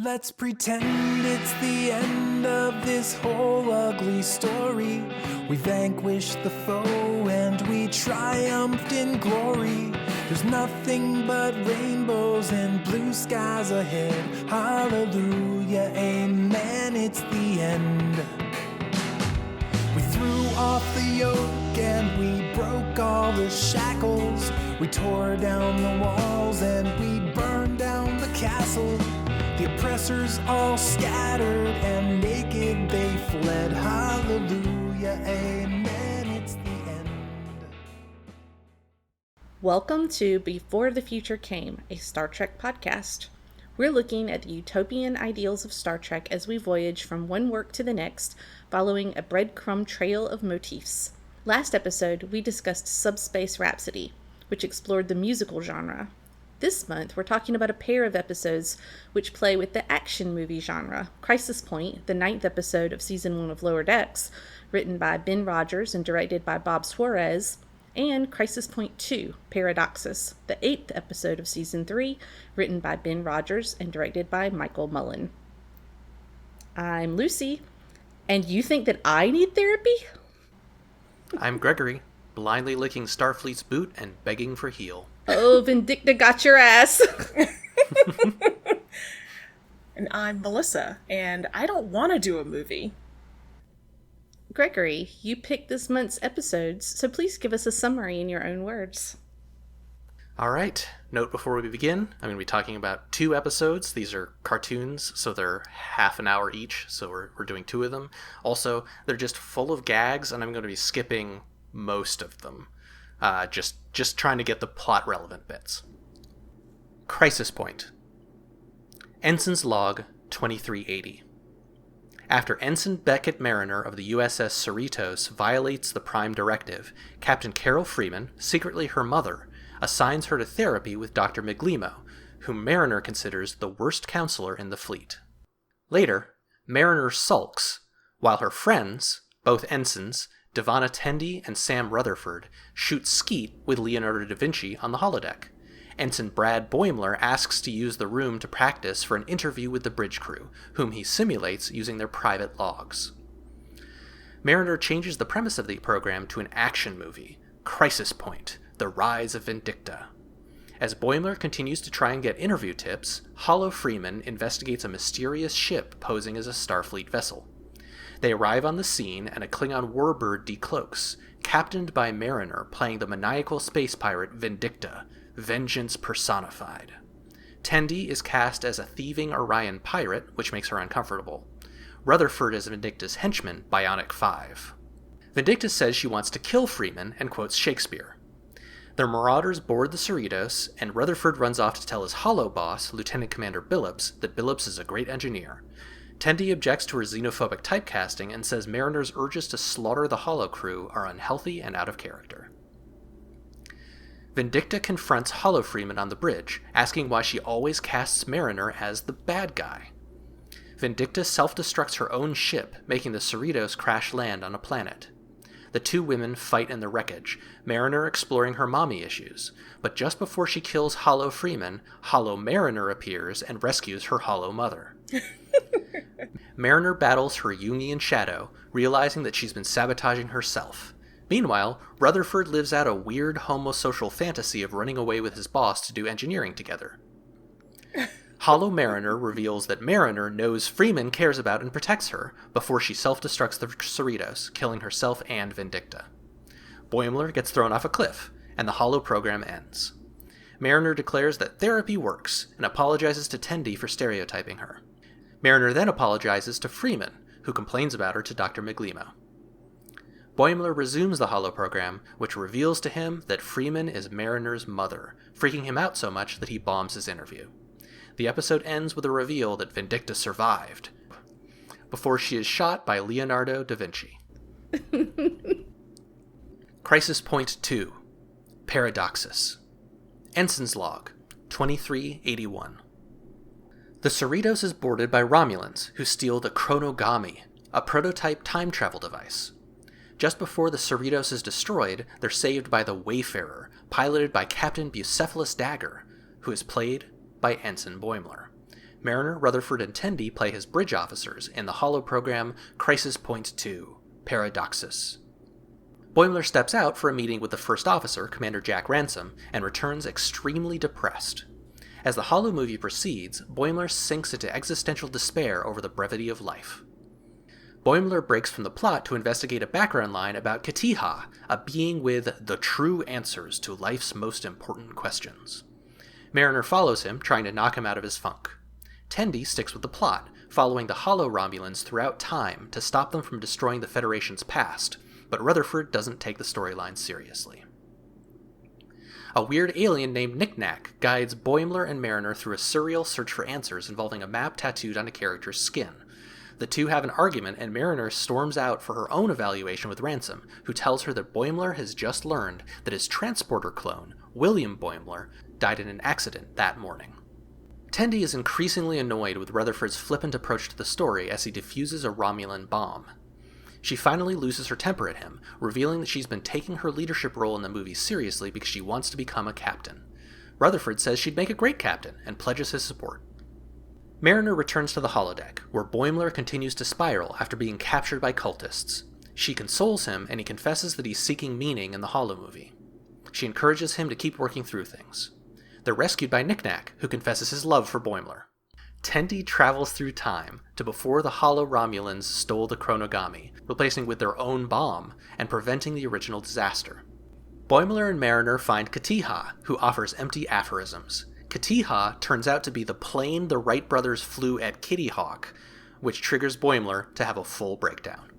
Let's pretend it's the end of this whole ugly story. We vanquished the foe and we triumphed in glory. There's nothing but rainbows and blue skies ahead. Hallelujah, amen, it's the end. We threw off the yoke and we broke all the shackles. We tore down the walls and we burned down the castle. The oppressors all scattered and naked they fled. Hallelujah, amen, it's the end. Welcome to Before the Future Came, a Star Trek podcast. We're looking at the utopian ideals of Star Trek as we voyage from one work to the next, following a breadcrumb trail of motifs. Last episode, we discussed Subspace Rhapsody, which explored the musical genre. This month, we're talking about a pair of episodes which play with the action movie genre. Crisis Point, the 9th episode of Season 1 of Lower Decks, written by Ben Rodgers and directed by Bob Suarez, and Crisis Point 2, Paradoxus, the 8th episode of Season 3, written by Ben Rodgers and directed by Michael Mullen. I'm Lucy, and you think that I need therapy? I'm Gregory, blindly licking Starfleet's boot and begging for heal. Oh, Vindicta got your ass. And I'm Melissa, and I don't want to do a movie. Gregory, you picked this month's episodes, so please give us a summary in your own words. All right. Note before we begin, I'm going to be talking about 2 episodes. These are cartoons, so they're half an hour each, so we're doing 2 of them. Also, they're just full of gags, and I'm going to be skipping most of them. Just trying to get the plot-relevant bits. Crisis Point. Ensign's Log 2380. After Ensign Beckett Mariner of the USS Cerritos violates the Prime Directive, Captain Carol Freeman, secretly her mother, assigns her to therapy with Dr. Miglimo, whom Mariner considers the worst counselor in the fleet. Later, Mariner sulks, while her friends, both ensigns, Deanna Troi and Sam Rutherford, shoot skeet with Leonardo da Vinci on the holodeck. Ensign Brad Boimler asks to use the room to practice for an interview with the bridge crew, whom he simulates using their private logs. Mariner changes the premise of the program to an action movie, Crisis Point, The Rise of Vindicta. As Boimler continues to try and get interview tips, Holo Freeman investigates a mysterious ship posing as a Starfleet vessel. They arrive on the scene, and a Klingon warbird decloaks, captained by Mariner playing the maniacal space pirate Vindicta, vengeance personified. Tendi is cast as a thieving Orion pirate, which makes her uncomfortable. Rutherford is Vindicta's henchman, Bionic 5. Vindicta says she wants to kill Freeman and quotes Shakespeare. The Marauders board the Cerritos, and Rutherford runs off to tell his holo boss, Lieutenant Commander Billups, that Billups is a great engineer. Tendi objects to her xenophobic typecasting and says Mariner's urges to slaughter the holo crew are unhealthy and out of character. Vindicta confronts Holo Freeman on the bridge, asking why she always casts Mariner as the bad guy. Vindicta self-destructs her own ship, making the Cerritos crash land on a planet. The 2 women fight in the wreckage, Mariner exploring her mommy issues, but just before she kills Holo Freeman, Holo Mariner appears and rescues her holo mother. Mariner battles her Jungian shadow, realizing that she's been sabotaging herself. Meanwhile, Rutherford lives out a weird homosocial fantasy of running away with his boss to do engineering together. Holo Mariner reveals that Mariner knows Freeman cares about and protects her before she self-destructs the Cerritos, killing herself and Vindicta. Boimler gets thrown off a cliff, and the holo program ends. Mariner declares that therapy works and apologizes to Tendi for stereotyping her. Mariner then apologizes to Freeman, who complains about her to Dr. Miglimo. Boimler resumes the holo program, which reveals to him that Freeman is Mariner's mother, freaking him out so much that he bombs his interview. The episode ends with a reveal that Vindicta survived, before she is shot by Leonardo da Vinci. Crisis Point 2, Paradoxus. Ensign's Log 2381. The Cerritos is boarded by Romulans, who steal the Chronogami, a prototype time travel device. Just before the Cerritos is destroyed, they're saved by the Wayfarer, piloted by Captain Bucephalus Dagger, who is played by Ensign Boimler. Mariner, Rutherford, and Tendi play his bridge officers in the holo program Crisis Point 2, Paradoxus. Boimler steps out for a meeting with the first officer, Commander Jack Ransom, and returns extremely depressed. As the holo movie proceeds, Boimler sinks into existential despair over the brevity of life. Boimler breaks from the plot to investigate a background line about Katiha, a being with the true answers to life's most important questions. Mariner follows him, trying to knock him out of his funk. Tendi sticks with the plot, following the holo-Romulans throughout time to stop them from destroying the Federation's past, but Rutherford doesn't take the storyline seriously. A weird alien named Knick-Knack guides Boimler and Mariner through a surreal search for answers involving a map tattooed on a character's skin. The two have an argument, and Mariner storms out for her own evaluation with Ransom, who tells her that Boimler has just learned that his transporter clone, William Boimler, died in an accident that morning. Tendi is increasingly annoyed with Rutherford's flippant approach to the story as he defuses a Romulan bomb. She finally loses her temper at him, revealing that she's been taking her leadership role in the movie seriously because she wants to become a captain. Rutherford says she'd make a great captain and pledges his support. Mariner returns to the holodeck, where Boimler continues to spiral after being captured by cultists. She consoles him, and he confesses that he's seeking meaning in the holo movie. She encourages him to keep working through things. They're rescued by Knick-Knack, who confesses his love for Boimler. Tendi travels through time to before the holo-Romulans stole the chronogami, replacing with their own bomb and preventing the original disaster. Boimler and Mariner find Katiha, who offers empty aphorisms. Katiha turns out to be the plane the Wright brothers flew at Kitty Hawk, which triggers Boimler to have a full breakdown.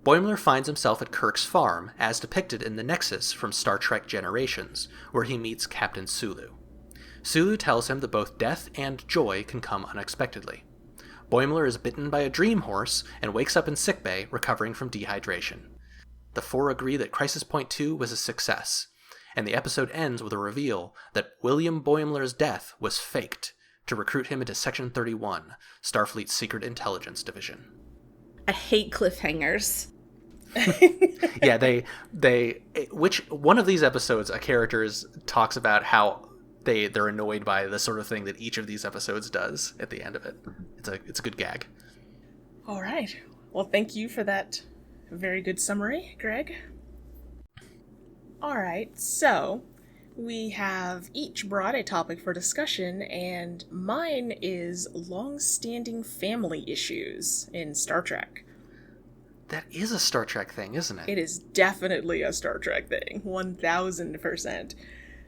Boimler finds himself at Kirk's farm, as depicted in the Nexus from Star Trek Generations, where he meets Captain Sulu. Sulu tells him that both death and joy can come unexpectedly. Boimler is bitten by a dream horse and wakes up in sickbay, recovering from dehydration. The four agree that Crisis Point 2 was a success, and the episode ends with a reveal that William Boimler's death was faked to recruit him into Section 31, Starfleet's Secret Intelligence Division. I hate cliffhangers. Yeah, which one of these episodes a character talks about how they're annoyed by the sort of thing that each of these episodes does at the end of it. It's a good gag. All right. Well, thank you for that very good summary, Greg. All right, so we have each brought a topic for discussion, and mine is long-standing family issues in Star Trek. That is a Star Trek thing, isn't it? It is definitely a Star Trek thing, 1000%.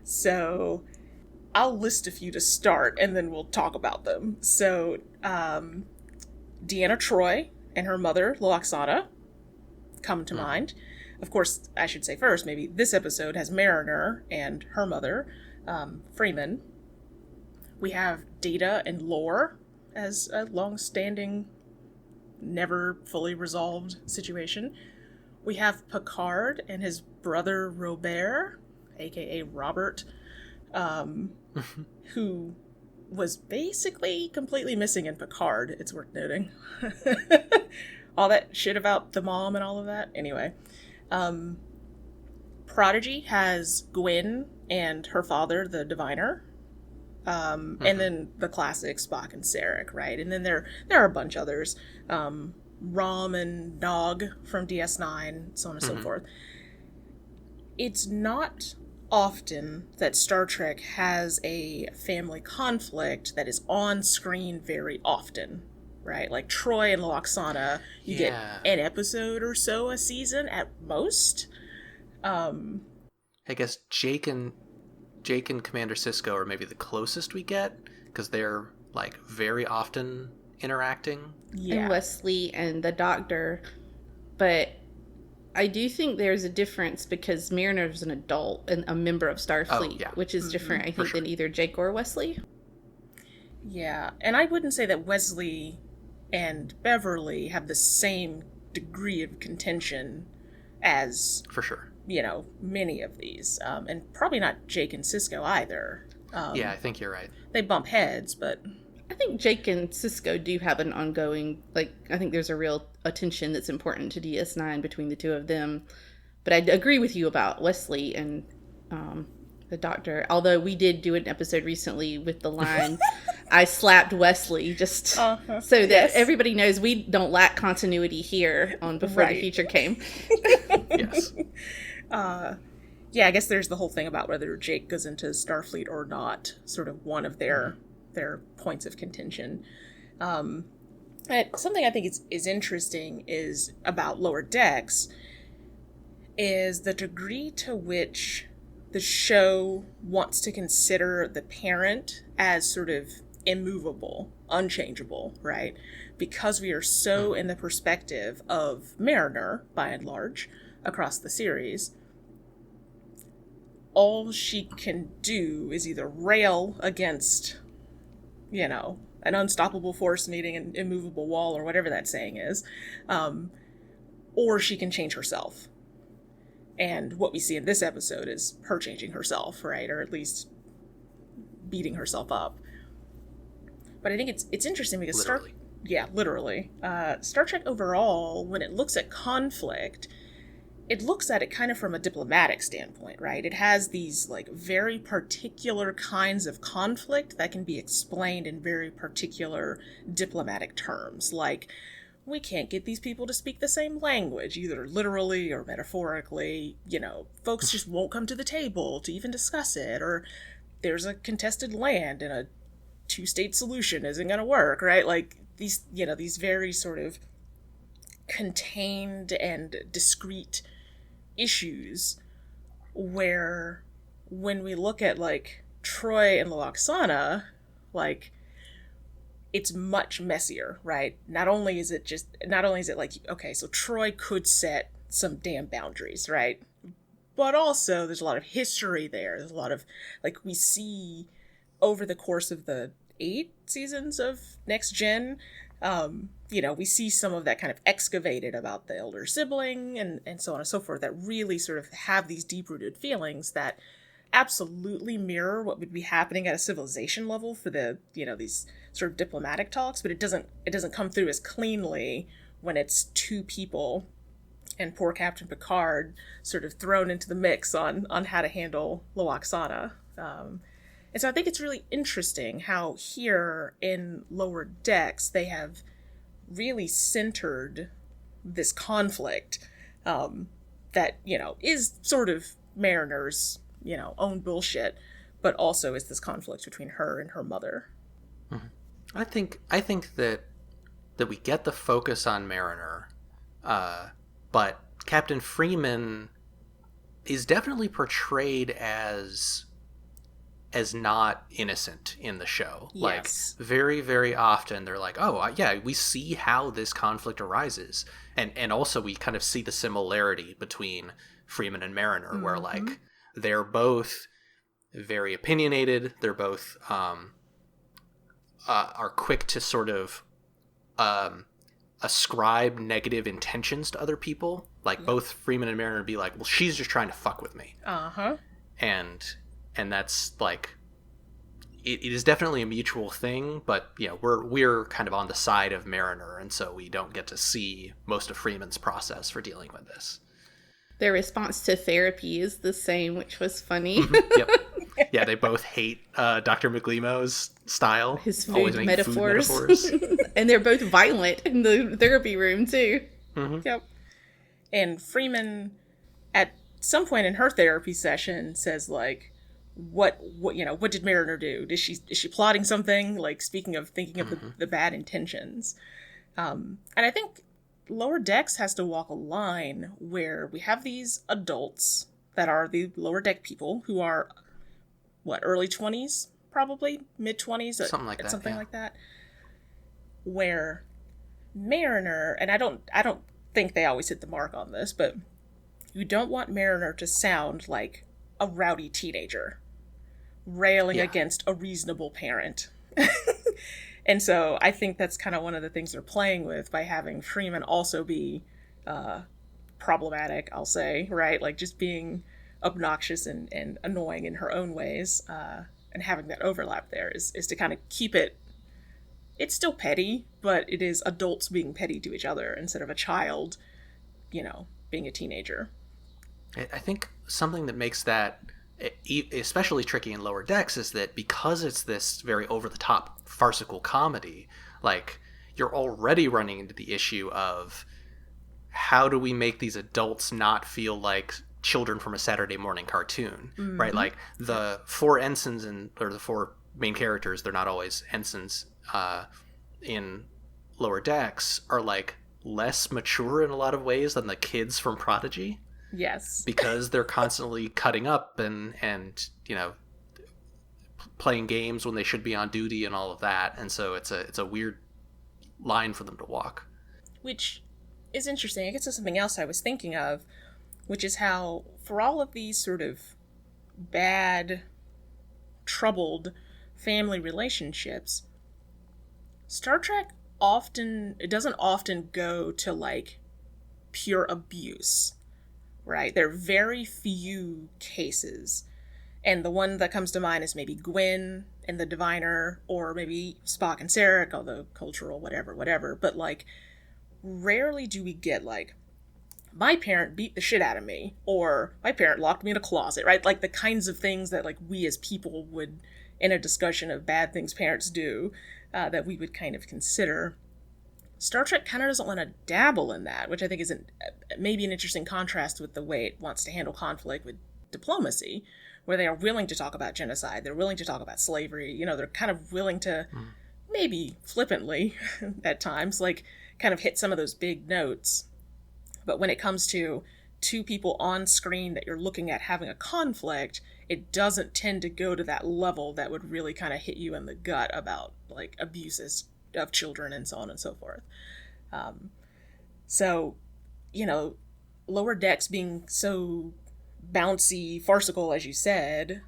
So I'll list a few to start, and then we'll talk about them. So Deanna Troi and her mother, Lwaxana, come to mind. Of course, I should say first, maybe this episode has Mariner and her mother, Freeman. We have Data and Lore as a long-standing, never fully resolved situation. We have Picard and his brother Robert, aka Robert, who was basically completely missing in Picard, it's worth noting. All that shit about the mom and all of that. Anyway. Prodigy has Gwyn and her father, the Diviner. And then the classic Spock and Sarek, right? And then there are a bunch others. Rom and Nog from DS9, so on and so forth. It's not often that Star Trek has a family conflict that is on screen very often, right? Like Troi and Lwaxana, you get an episode or so a season at most. I guess Jake and Commander Sisko are maybe the closest we get, because they're like very often interacting. Yeah. And Wesley and the Doctor, but I do think there's a difference because Mariner's an adult and a member of Starfleet, which is different, I think, than either Jake or Wesley. Yeah, and I wouldn't say that Wesley and Beverly have the same degree of contention as, for sure, many of these, and probably not Jake and Sisko either. Yeah, I think you're right. They bump heads, but I think Jake and Sisko do have an ongoing, I think there's a real attention that's important to DS9 between the two of them. But I agree with you about Wesley and the doctor. Although we did do an episode recently with the line, I slapped Wesley, just so that everybody knows we don't lack continuity here on Before the Future Came. Yes. Yeah, I guess there's the whole thing about whether Jake goes into Starfleet or not, sort of one of their points of contention. Something I think is interesting is about Lower Decks is the degree to which the show wants to consider the parent as sort of immovable, unchangeable, right? Because we are so in the perspective of Mariner, by and large, across the series, all she can do is either rail against, you know, an unstoppable force meeting an immovable wall, or whatever that saying is, or she can change herself. And what we see in this episode is her changing herself, right? Or at least beating herself up. But I think it's interesting because literally. Literally. Star Trek overall, when it looks at conflict, it looks at it kind of from a diplomatic standpoint, right? It has these like very particular kinds of conflict that can be explained in very particular diplomatic terms, like we can't get these people to speak the same language, either literally or metaphorically. You know, folks just won't come to the table to even discuss it, or there's a contested land and a two-state solution isn't going to work, right? Like these, you know, these very sort of contained and discrete issues where when we look at like Troi and Lwaxana, like it's much messier, right? Not only is it like, okay, so Troi could set some damn boundaries, right? But also there's a lot of history there. There's a lot of, like, we see over the course of the 8 seasons of Next Gen, you know, we see some of that kind of excavated about the elder sibling and so on and so forth, that really sort of have these deep-rooted feelings that absolutely mirror what would be happening at a civilization level for the, you know, these sort of diplomatic talks, but it doesn't come through as cleanly when it's two people and poor Captain Picard sort of thrown into the mix on how to handle Lwaxana. And so I think it's really interesting how here in Lower Decks they have really centered this conflict that, you know, is sort of Mariner's, you know, own bullshit, but also is this conflict between her and her mother. Mm-hmm. I think that we get the focus on Mariner, but Captain Freeman is definitely portrayed as not innocent in the show. Yes. Like, very, very often they're like, oh, yeah, we see how this conflict arises. And also we kind of see the similarity between Freeman and Mariner, where, like, they're both very opinionated. They're both are quick to sort of ascribe negative intentions to other people. Like, both Freeman and Mariner be like, well, she's just trying to fuck with me. And that's, like, it is definitely a mutual thing, but, you know, we're kind of on the side of Mariner, and so we don't get to see most of Freeman's process for dealing with this. Their response to therapy is the same, which was funny. Yep. Yeah, they both hate Dr. McLemo's style. His food metaphors. And they're both violent in the therapy room, too. Mm-hmm. Yep. And Freeman, at some point in her therapy session, says, like, what did Mariner do? Is she plotting something? Like, speaking of thinking of the bad intentions. And I think Lower Decks has to walk a line where we have these adults that are the Lower Deck people who are, early 20s, probably mid 20s, something like that, where Mariner, and I don't think they always hit the mark on this, but you don't want Mariner to sound like a rowdy teenager railing against a reasonable parent. And so I think that's kind of one of the things they're playing with by having Freeman also be problematic, I'll say, right? Like, just being obnoxious and annoying in her own ways, and having that overlap there is to kind of keep it. It's still petty, but it is adults being petty to each other instead of a child, you know, being a teenager. I think something that makes that especially tricky in Lower Decks is that because it's this very over-the-top farcical comedy, like, you're already running into the issue of how do we make these adults not feel like children from a Saturday morning cartoon, right? Like, the four ensigns or the four main characters, they're not always ensigns, in Lower Decks, are like less mature in a lot of ways than the kids from Prodigy. Yes. Because they're constantly cutting up and playing games when they should be on duty and all of that. And so it's a weird line for them to walk. Which is interesting. I guess it's something else I was thinking of, which is how for all of these sort of bad, troubled family relationships, Star Trek doesn't often go to like pure abuse. Right? There are very few cases. And the one that comes to mind is maybe Gwyn and the Diviner, or maybe Spock and Sarek, although cultural, whatever. But, like, rarely do we get, like, my parent beat the shit out of me, or my parent locked me in a closet, right? Like, the kinds of things that, like, we as people would, in a discussion of bad things parents do, that we would kind of consider. Star Trek kind of doesn't want to dabble in that, which I think is maybe an interesting contrast with the way it wants to handle conflict with diplomacy, where they are willing to talk about genocide, they're willing to talk about slavery, they're kind of willing to, maybe flippantly at times, like, kind of hit some of those big notes. But when it comes to two people on screen that you're looking at having a conflict, it doesn't tend to go to that level that would really kind of hit you in the gut about, like, abuses of children and so on and so forth. So, Lower Decks being so bouncy, farcical, as you said,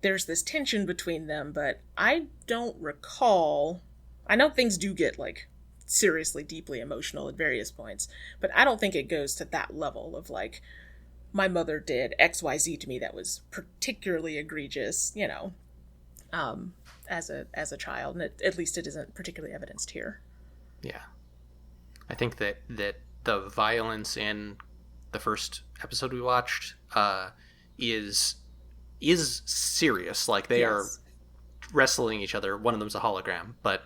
there's this tension between them, but I don't recall... I know things do get, like, seriously, deeply emotional at various points, but I don't think it goes to that level of, like, my mother did XYZ to me that was particularly egregious, as a child, and at least it isn't particularly evidenced here. Yeah. I think that the violence in the first episode we watched is serious. Like, they are wrestling each other. One of them's a hologram, but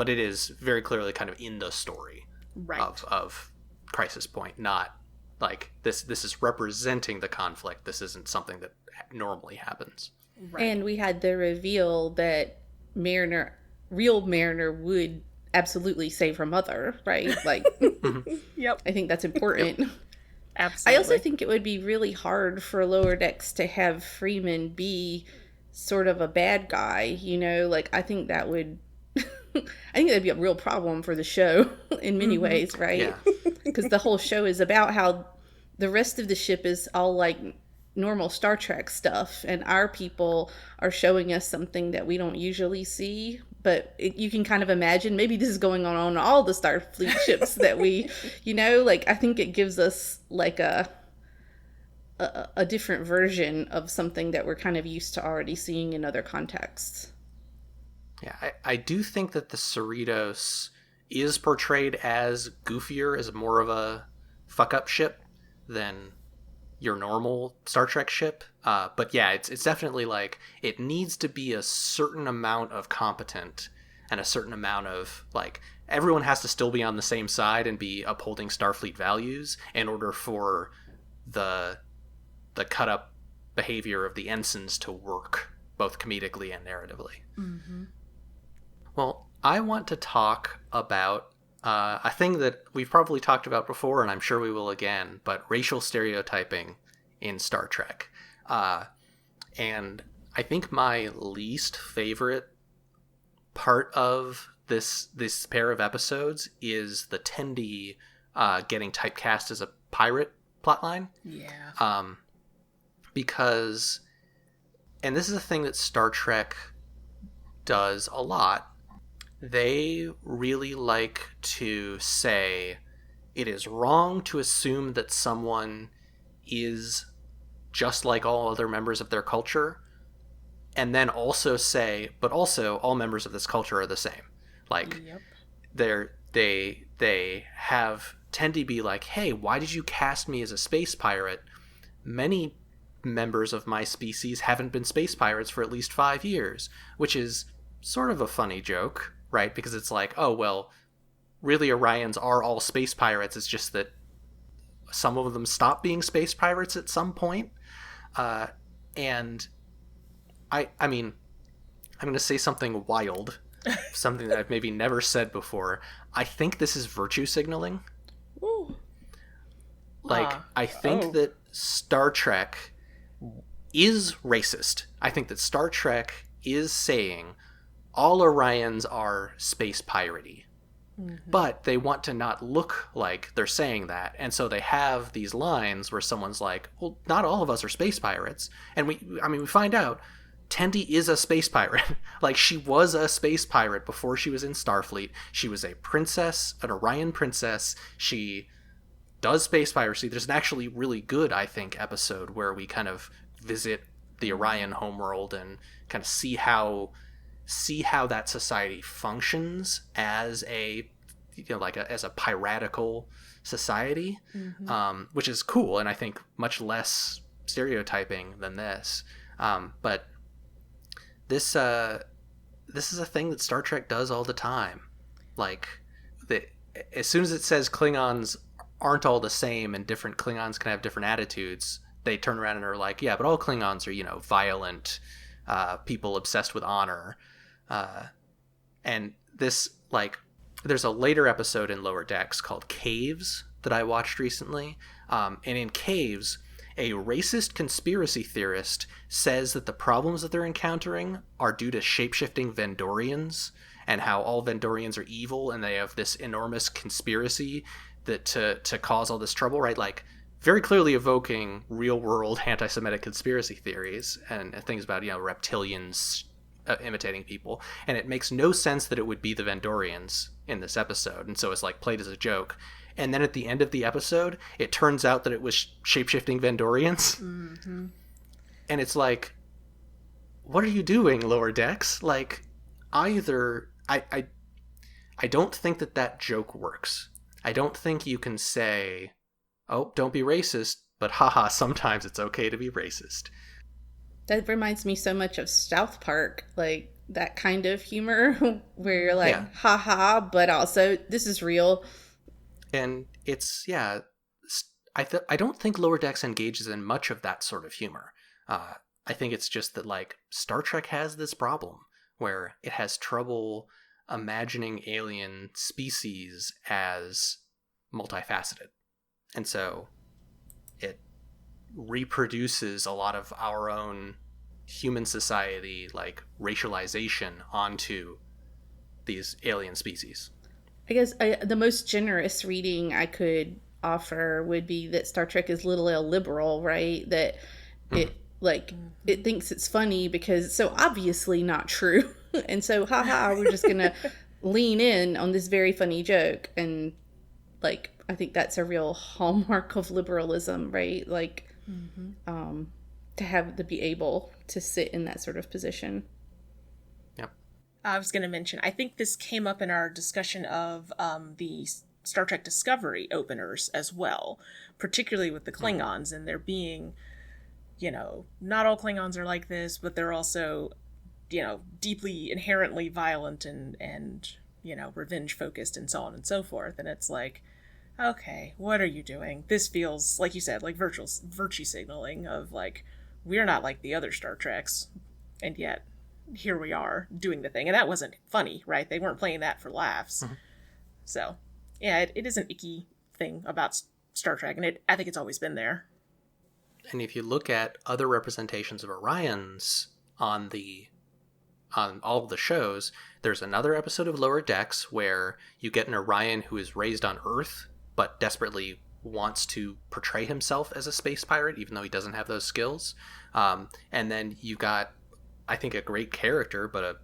it is very clearly kind of in the story of Crisis Point, not like this is representing the conflict. This isn't something that normally happens. Right. And we had the reveal that real Mariner would absolutely save her mother, right? Like, Yep. I think that's important. Yep. Absolutely. I also think it would be really hard for Lower Decks to have Freeman be sort of a bad guy, like, I think that would... I think that'd be a real problem for the show in many ways, right? Yeah. Because the whole show is about how the rest of the ship is all, like, normal Star Trek stuff, and our people are showing us something that we don't usually see, but you can kind of imagine maybe this is going on all the Starfleet ships that we, like, I think it gives us like a different version of something that we're kind of used to already seeing in other contexts. Yeah, I do think that the Cerritos is portrayed as goofier, as more of a fuck-up ship than your normal Star Trek ship. But yeah, it's definitely like, it needs to be a certain amount of competent and a certain amount of, like, everyone has to still be on the same side and be upholding Starfleet values in order for the cut-up behavior of the ensigns to work, both comedically and narratively. Mm-hmm. Well, I want to talk about a thing that we've probably talked about before, and I'm sure we will again, but racial stereotyping in Star Trek. And I think my least favorite part of this pair of episodes is the Tendi getting typecast as a pirate plotline. Yeah. Because, and this is a thing that Star Trek does a lot, they really like to say it is wrong to assume that someone is just like all other members of their culture, and then also say, but also all members of this culture are the same. Like, Yep. they have Tendi be like, hey, why did you cast me as a space pirate? Many members of my species haven't been space pirates for at least 5 years, which is sort of a funny joke, right? Because it's like, oh, well, really Orions are all space pirates. It's just that some of them stop being space pirates at some point. And I mean, I'm going to say something wild, something that I've maybe never said before. I think this is virtue signaling. Ooh. Like, I think that Star Trek is racist. I think that Star Trek is saying all Orions are space piratey. Mm-hmm. But they want to not look like they're saying that. And so they have these lines where someone's like, well, not all of us are space pirates. And we find out Tendi is a space pirate. Like, she was a space pirate before she was in Starfleet. She was a princess, an Orion princess. She does space piracy. There's an actually really good, I think, episode where we kind of visit the Orion homeworld and kind of see how that society functions as a, as a piratical society, mm-hmm. Which is cool, and I think much less stereotyping than this. But this is a thing that Star Trek does all the time. Like, as soon as it says Klingons aren't all the same and different Klingons can have different attitudes, they turn around and are like, yeah, but all Klingons are, violent, people obsessed with honor. And this, there's a later episode in Lower Decks called Caves that I watched recently. And in Caves, a racist conspiracy theorist says that the problems that they're encountering are due to shape-shifting Vendorians, and how all Vendorians are evil and they have this enormous conspiracy that to cause all this trouble, right? Like, very clearly evoking real-world anti-Semitic conspiracy theories and things about, reptilians imitating people. And it makes no sense that it would be the Vendorians in this episode, and so it's played as a joke. And then at the end of the episode, it turns out that it was shape-shifting Vendorians. Mm-hmm. And it's like, what are you doing, Lower Decks? Either I don't think that joke works. I don't think you can say, oh, don't be racist, but haha, sometimes it's okay to be racist. That reminds me so much of South Park, that kind of humor where you're like, haha, but also this is real. And it's, I don't think Lower Decks engages in much of that sort of humor. I think it's just that, Star Trek has this problem where it has trouble imagining alien species as multifaceted. And so it reproduces a lot of our own human society, racialization onto these alien species. I guess the most generous reading I could offer would be that Star Trek is little L liberal, right? That it it thinks it's funny because it's so obviously not true. And so, haha, we're just going to lean in on this very funny joke. And I think that's a real hallmark of liberalism, right? To be able to sit in that sort of position. Yep. I was going to mention, I think this came up in our discussion of the Star Trek Discovery openers as well, particularly with the Klingons and there being, not all Klingons are like this, but they're also, deeply inherently violent and revenge focused and so on and so forth. And it's like, okay, what are you doing? This feels, like you said, like virtue signaling of we're not like the other Star Treks, and yet here we are doing the thing. And that wasn't funny, right? They weren't playing that for laughs. Mm-hmm. So, yeah, it is an icky thing about Star Trek, and I think it's always been there. And if you look at other representations of Orions on all of the shows, there's another episode of Lower Decks where you get an Orion who is raised on Earth, but desperately wants to portray himself as a space pirate, even though he doesn't have those skills. And then you got, I think, a great character, but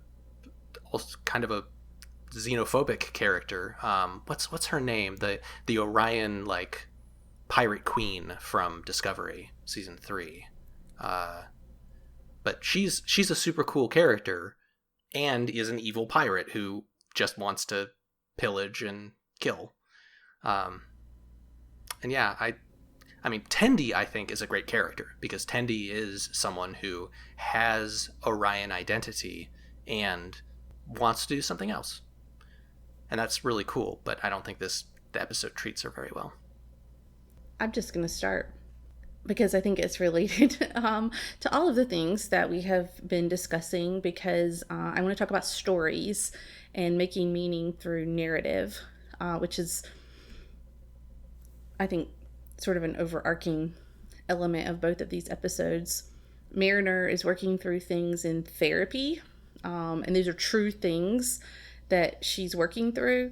also kind of a xenophobic character. What's her name? The Orion pirate queen from Discovery season 3. But she's a super cool character and is an evil pirate who just wants to pillage and kill. And yeah, I mean, Tendi, I think, is a great character because Tendi is someone who has Orion identity and wants to do something else. And that's really cool, but I don't think the episode treats her very well. I'm just going to start because I think it's related to all of the things that we have been discussing, because I want to talk about stories and making meaning through narrative, which is, I think, sort of an overarching element of both of these episodes. Mariner is working through things in therapy, and these are true things that she's working through,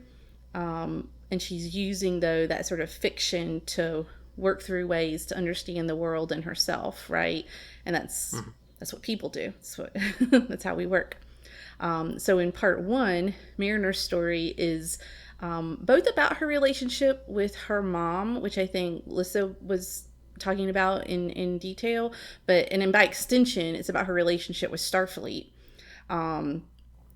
and she's using, though, that sort of fiction to work through ways to understand the world and herself, right? And that's what people do. That's how we work. So in part one, Mariner's story is both about her relationship with her mom, which I think Lissa was talking about in detail, and by extension, it's about her relationship with Starfleet,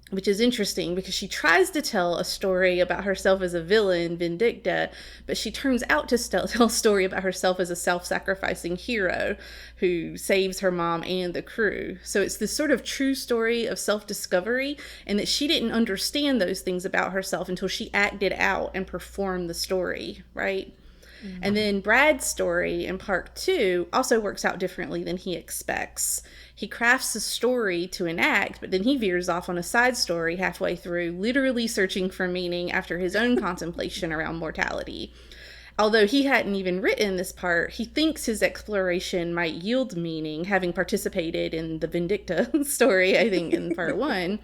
which is interesting because she tries to tell a story about herself as a villain, Vindicta, but she turns out to tell a story about herself as a self-sacrificing hero who saves her mom and the crew. So it's this sort of true story of self-discovery, and that she didn't understand those things about herself until she acted out and performed the story, right? Mm-hmm. And then Brad's story in part two also works out differently than he expects. He crafts a story to enact, but then he veers off on a side story halfway through, literally searching for meaning after his own contemplation around mortality. Although he hadn't even written this part, he thinks his exploration might yield meaning, having participated in the Vindicta story, I think, in part one.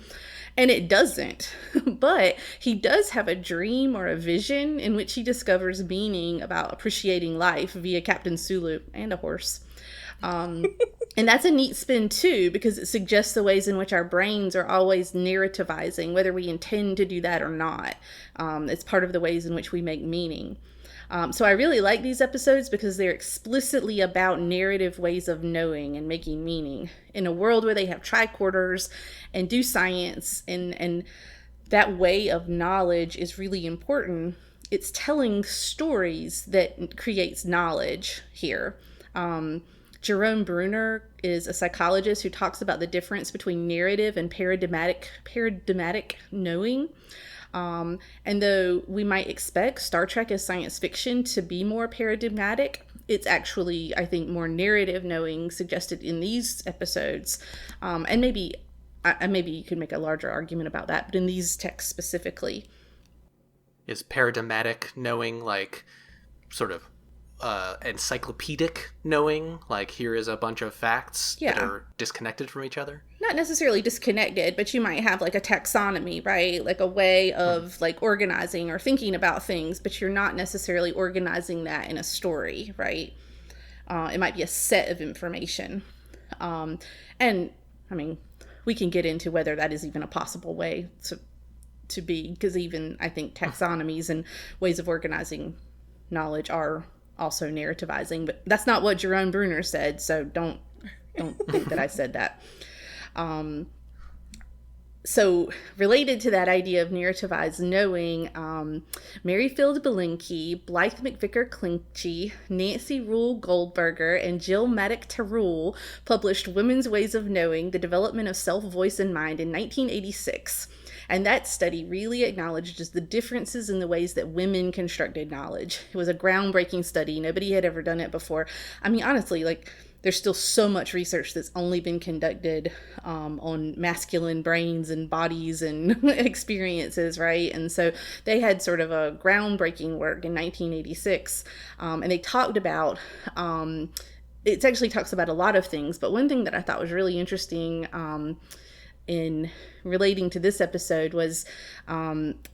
And it doesn't. But he does have a dream or a vision in which he discovers meaning about appreciating life via Captain Sulu and a horse. And that's a neat spin, too, because it suggests the ways in which our brains are always narrativizing, whether we intend to do that or not. It's part of the ways in which we make meaning. So I really like these episodes because they're explicitly about narrative ways of knowing and making meaning in a world where they have tricorders and do science, and that way of knowledge is really important. It's telling stories that creates knowledge here. Jerome Bruner is a psychologist who talks about the difference between narrative and paradigmatic knowing. And though we might expect Star Trek as science fiction to be more paradigmatic, it's actually, I think, more narrative knowing suggested in these episodes. And maybe you could make a larger argument about that, but in these texts specifically. Is paradigmatic knowing like sort of encyclopedic knowing, like here is a bunch of facts that are disconnected from each other? Not necessarily disconnected, but you might have like a taxonomy, right? Like a way of like organizing or thinking about things, but you're not necessarily organizing that in a story, right? It might be a set of information. And I mean, we can get into whether that is even a possible way to be, because even I think taxonomies and ways of organizing knowledge are also narrativizing, but that's not what Jerome Bruner said, so don't think that I said that. So related to that idea of narrativized knowing, Merrifield Belinkie, Blythe McVicker Clinchy, Nancy Rule Goldberger, and Jill Maddock Tarul published Women's Ways of Knowing, The Development of Self, Voice, and Mind in 1986. And that study really acknowledges the differences in the ways that women constructed knowledge. It was a groundbreaking study. Nobody had ever done it before. I mean, honestly, like, there's still so much research that's only been conducted on masculine brains and bodies and experiences, right? And so they had sort of a groundbreaking work in 1986. And they talked about, it actually talks about a lot of things, but one thing that I thought was really interesting in relating to this episode was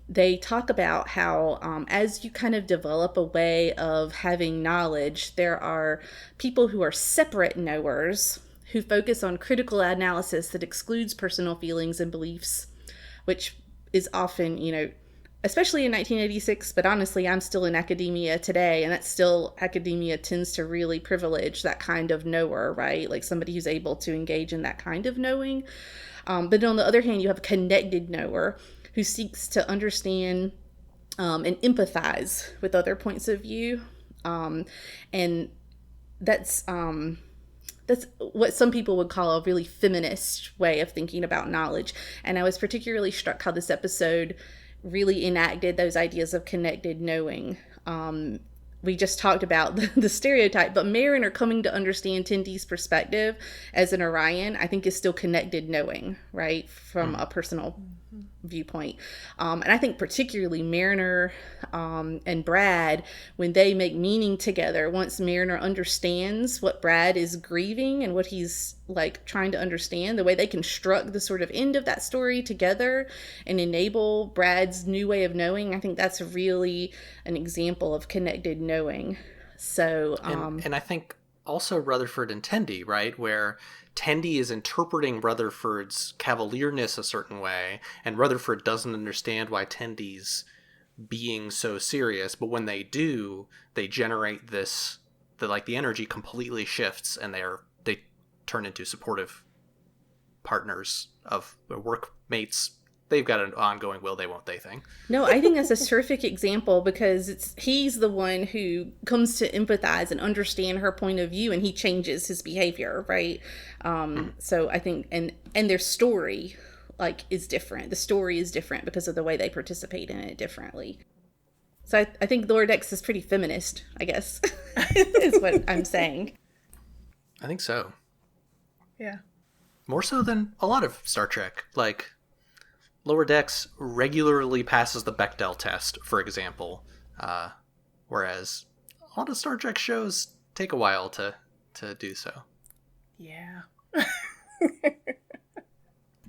they talk about how as you kind of develop a way of having knowledge, there are people who are separate knowers who focus on critical analysis that excludes personal feelings and beliefs, which is often, especially in 1986, but honestly, I'm still in academia today, and that's still, academia tends to really privilege that kind of knower, right? Like somebody who's able to engage in that kind of knowing. But on the other hand, you have a connected knower who seeks to understand and empathize with other points of view. And that's what some people would call a really feminist way of thinking about knowledge. And I was particularly struck how this episode really enacted those ideas of connected knowing. We just talked about the stereotype, but Mariner coming to understand Tendi's perspective as an Orion, I think, is still connected knowing, right, from a personal viewpoint. And I think particularly Mariner and Brad, when they make meaning together, once Mariner understands what Brad is grieving and what he's like trying to understand, the way they construct the sort of end of that story together and enable Brad's new way of knowing, I think that's really an example of connected knowing. So and I think also Rutherford and Tendi, right, where Tendi is interpreting Rutherford's cavalierness a certain way, and Rutherford doesn't understand why Tendi's being so serious, but when they do, they generate the energy completely shifts, and they turn into supportive partners of workmates. They've got an ongoing will they won't they thing. No, I think that's a terrific example, because he's the one who comes to empathize and understand her point of view, and he changes his behavior, right? So I think, and their story is different. The story is different because of the way they participate in it differently. So I think Lower Decks is pretty feminist, I guess, is what I'm saying. I think so. Yeah. More so than a lot of Star Trek. Like, Lower Decks regularly passes the Bechdel test, for example, whereas a lot of Star Trek shows take a while to do so. Yeah.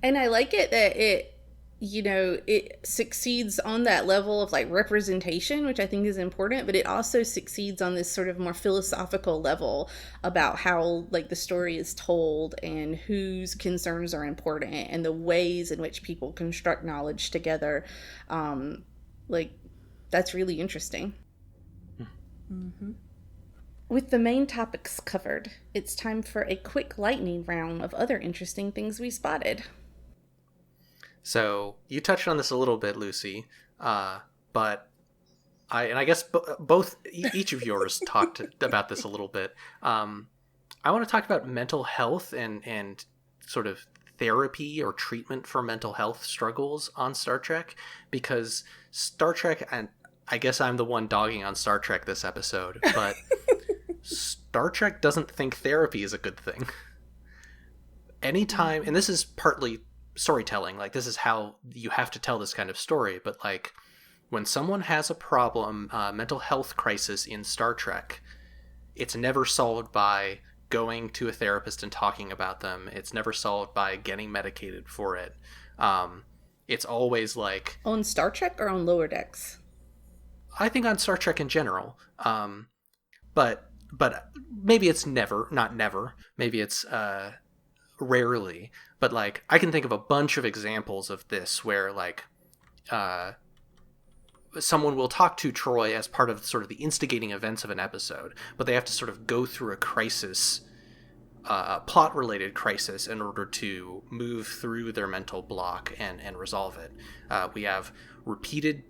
And I like it that it succeeds on that level of representation, which I think is important, but it also succeeds on this sort of more philosophical level about how the story is told and whose concerns are important and the ways in which people construct knowledge together. That's really interesting. Mm-hmm. With the main topics covered, it's time for a quick lightning round of other interesting things we spotted. So you touched on this a little bit, Lucy, but I guess each of yours talked about this a little bit. I want to talk about mental health and sort of therapy or treatment for mental health struggles on Star Trek, because Star Trek, and I guess I'm the one dogging on Star Trek this episode, but Star Trek doesn't think therapy is a good thing. Anytime, and this is partly storytelling, this is how you have to tell this kind of story, but when someone has a problem, mental health crisis in Star Trek, it's never solved by going to a therapist and talking about them. It's never solved by getting medicated for it. It's always on Star Trek or on Lower Decks? I think on Star Trek in general, but maybe it's not never, maybe it's rarely, but I can think of a bunch of examples of this where someone will talk to Troi as part of sort of the instigating events of an episode, but they have to sort of go through a crisis, a plot related crisis, in order to move through their mental block and resolve it. We have repeated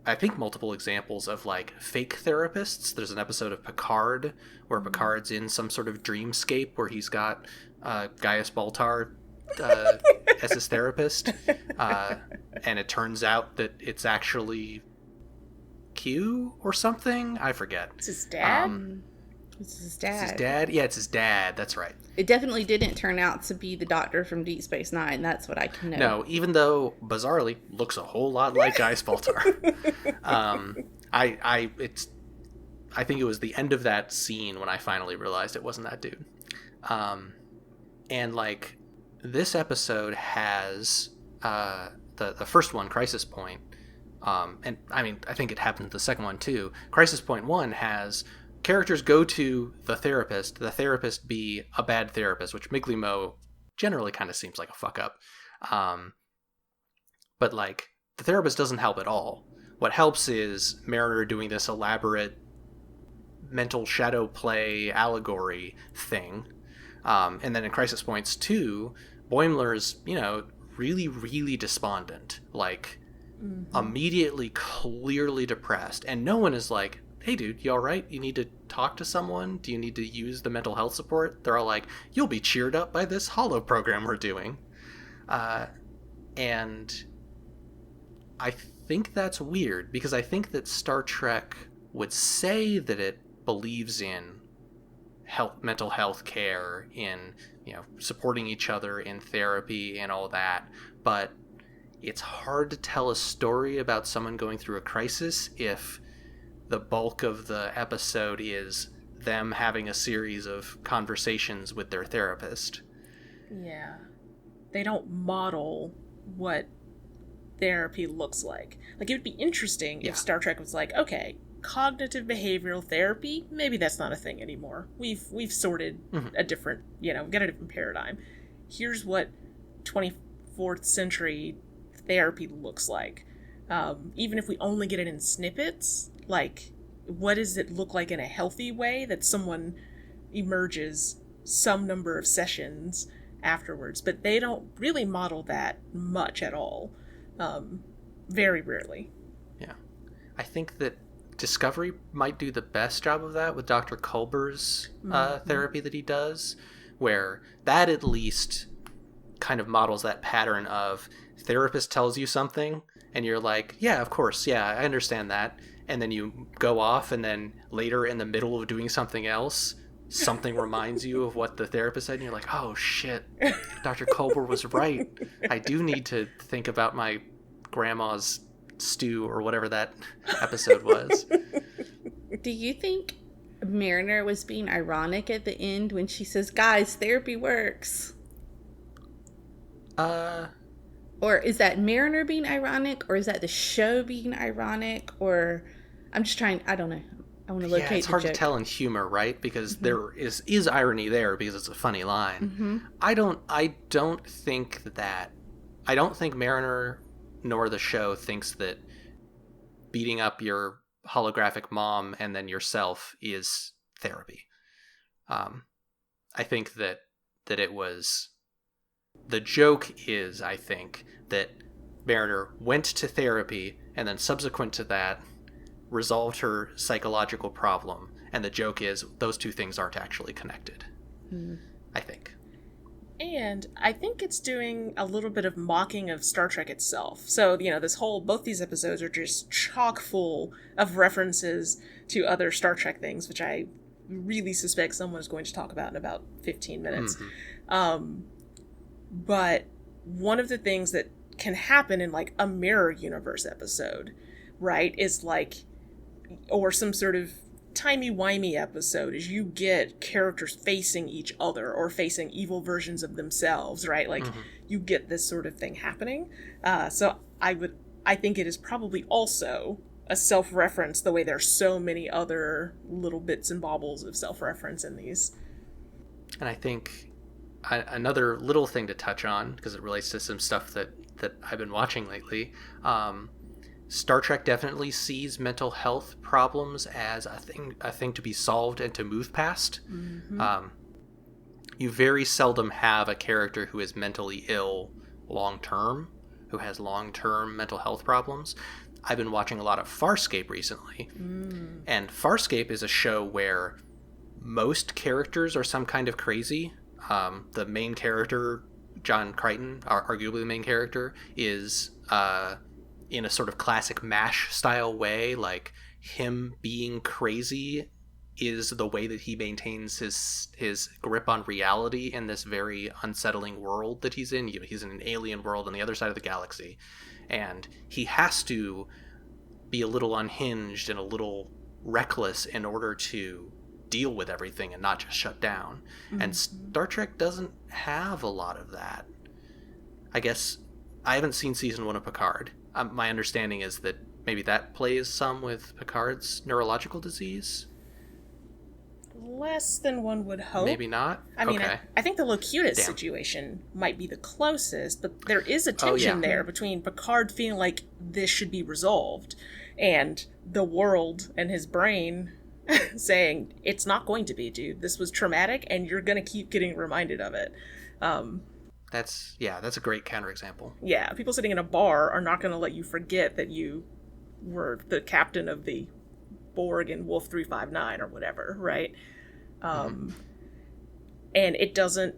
I think multiple examples of fake therapists. There's an episode of Picard where Picard's in some sort of dreamscape where he's got Gaius Baltar as his therapist, and it turns out that it's actually Q or something. I forget. It's his dad? It's his dad. It's his dad? Yeah, it's his dad. That's right. It definitely didn't turn out to be the doctor from Deep Space Nine. That's what I can know. No, even though, bizarrely, looks a whole lot like Gaius Baltar. I think it was the end of that scene when I finally realized it wasn't that dude. And this episode has the first one, Crisis Point, and I mean I think it happened the second one too. Crisis Point 1 has characters go to the therapist be a bad therapist, which Migley-Mo generally kind of seems like a fuck up. But the therapist doesn't help at all. What helps is Mariner doing this elaborate mental shadow play allegory thing. And then in Crisis Points 2, Boimler's, really, really despondent, immediately clearly depressed. And no one is hey dude, you alright? You need to talk to someone? Do you need to use the mental health support? They're all like, you'll be cheered up by this holo program we're doing. And I think that's weird, because I think that Star Trek would say that it believes in mental health care, in, supporting each other in therapy and all that, but it's hard to tell a story about someone going through a crisis if the bulk of the episode is them having a series of conversations with their therapist. Yeah. They don't model what therapy looks like. Like, it would be interesting if Star Trek was like, okay, cognitive behavioral therapy, maybe that's not a thing anymore. We've sorted a different, got a different paradigm. Here's what 24th century therapy looks like. Even if we only get it in snippets, like, what does it look like in a healthy way that someone emerges some number of sessions afterwards? But they don't really model that much at all. Very rarely. Yeah. I think that Discovery might do the best job of that with Dr. Culber's therapy that he does, where that at least kind of models that pattern of therapist tells you something and you're like, yeah, of course, yeah, I understand that. And then you go off, and then later in the middle of doing something else, something reminds you of what the therapist said, and you're like, oh shit, Dr. Culber was right. I do need to think about my grandma's stew, or whatever that episode was. Do you think Mariner was being ironic at the end when she says, guys, therapy works? Or is that Mariner being ironic, or is that the show being ironic, or I'm just trying, I don't know. I want to locate the joke. Yeah, it's hard to tell in humor, right? Because there is irony there, because it's a funny line. I don't think Mariner nor the show thinks that beating up your holographic mom and then yourself is therapy. I think that it was... The joke is, I think, that Mariner went to therapy and then subsequent to that resolved her psychological problem. And the joke is those two things aren't actually connected. I think. And I think it's doing a little bit of mocking of Star Trek itself. So, both these episodes are just chock full of references to other Star Trek things, which I really suspect someone is going to talk about in about 15 minutes. But one of the things that can happen in, like, a mirror universe episode, right, is like, or some sort of timey-wimey episode, is you get characters facing each other or facing evil versions of themselves, right? Like, you get this sort of thing happening. So I think it is probably also a self-reference, the way there's so many other little bits and baubles of self-reference in these. And I think another little thing to touch on, because it relates to some stuff that I've been watching lately, Star Trek definitely sees mental health problems as a thing to be solved and to move past. You very seldom have a character who is mentally ill long-term, who has long-term mental health problems. I've been watching a lot of Farscape recently, and Farscape is a show where most characters are some kind of crazy. The main character, John Crichton, arguably the main character, is in a sort of classic MASH style way. Like, him being crazy is the way that he maintains his grip on reality in this very unsettling world that he's in. He's in an alien world on the other side of the galaxy, and he has to be a little unhinged and a little reckless in order to deal with everything and not just shut down. And Star Trek doesn't have a lot of that. I guess I haven't seen season 1 of Picard. My understanding is that maybe that plays some with Picard's neurological disease. Less than one would hope. Maybe not? I mean, okay. I think the Locutus situation might be the closest, but there is a tension there between Picard feeling like this should be resolved and the world and his brain saying, it's not going to be, dude. This was traumatic, and you're going to keep getting reminded of it. That's a great counterexample. Yeah, people sitting in a bar are not going to let you forget that you were the captain of the Borg in Wolf 359 or whatever, right? And it doesn't,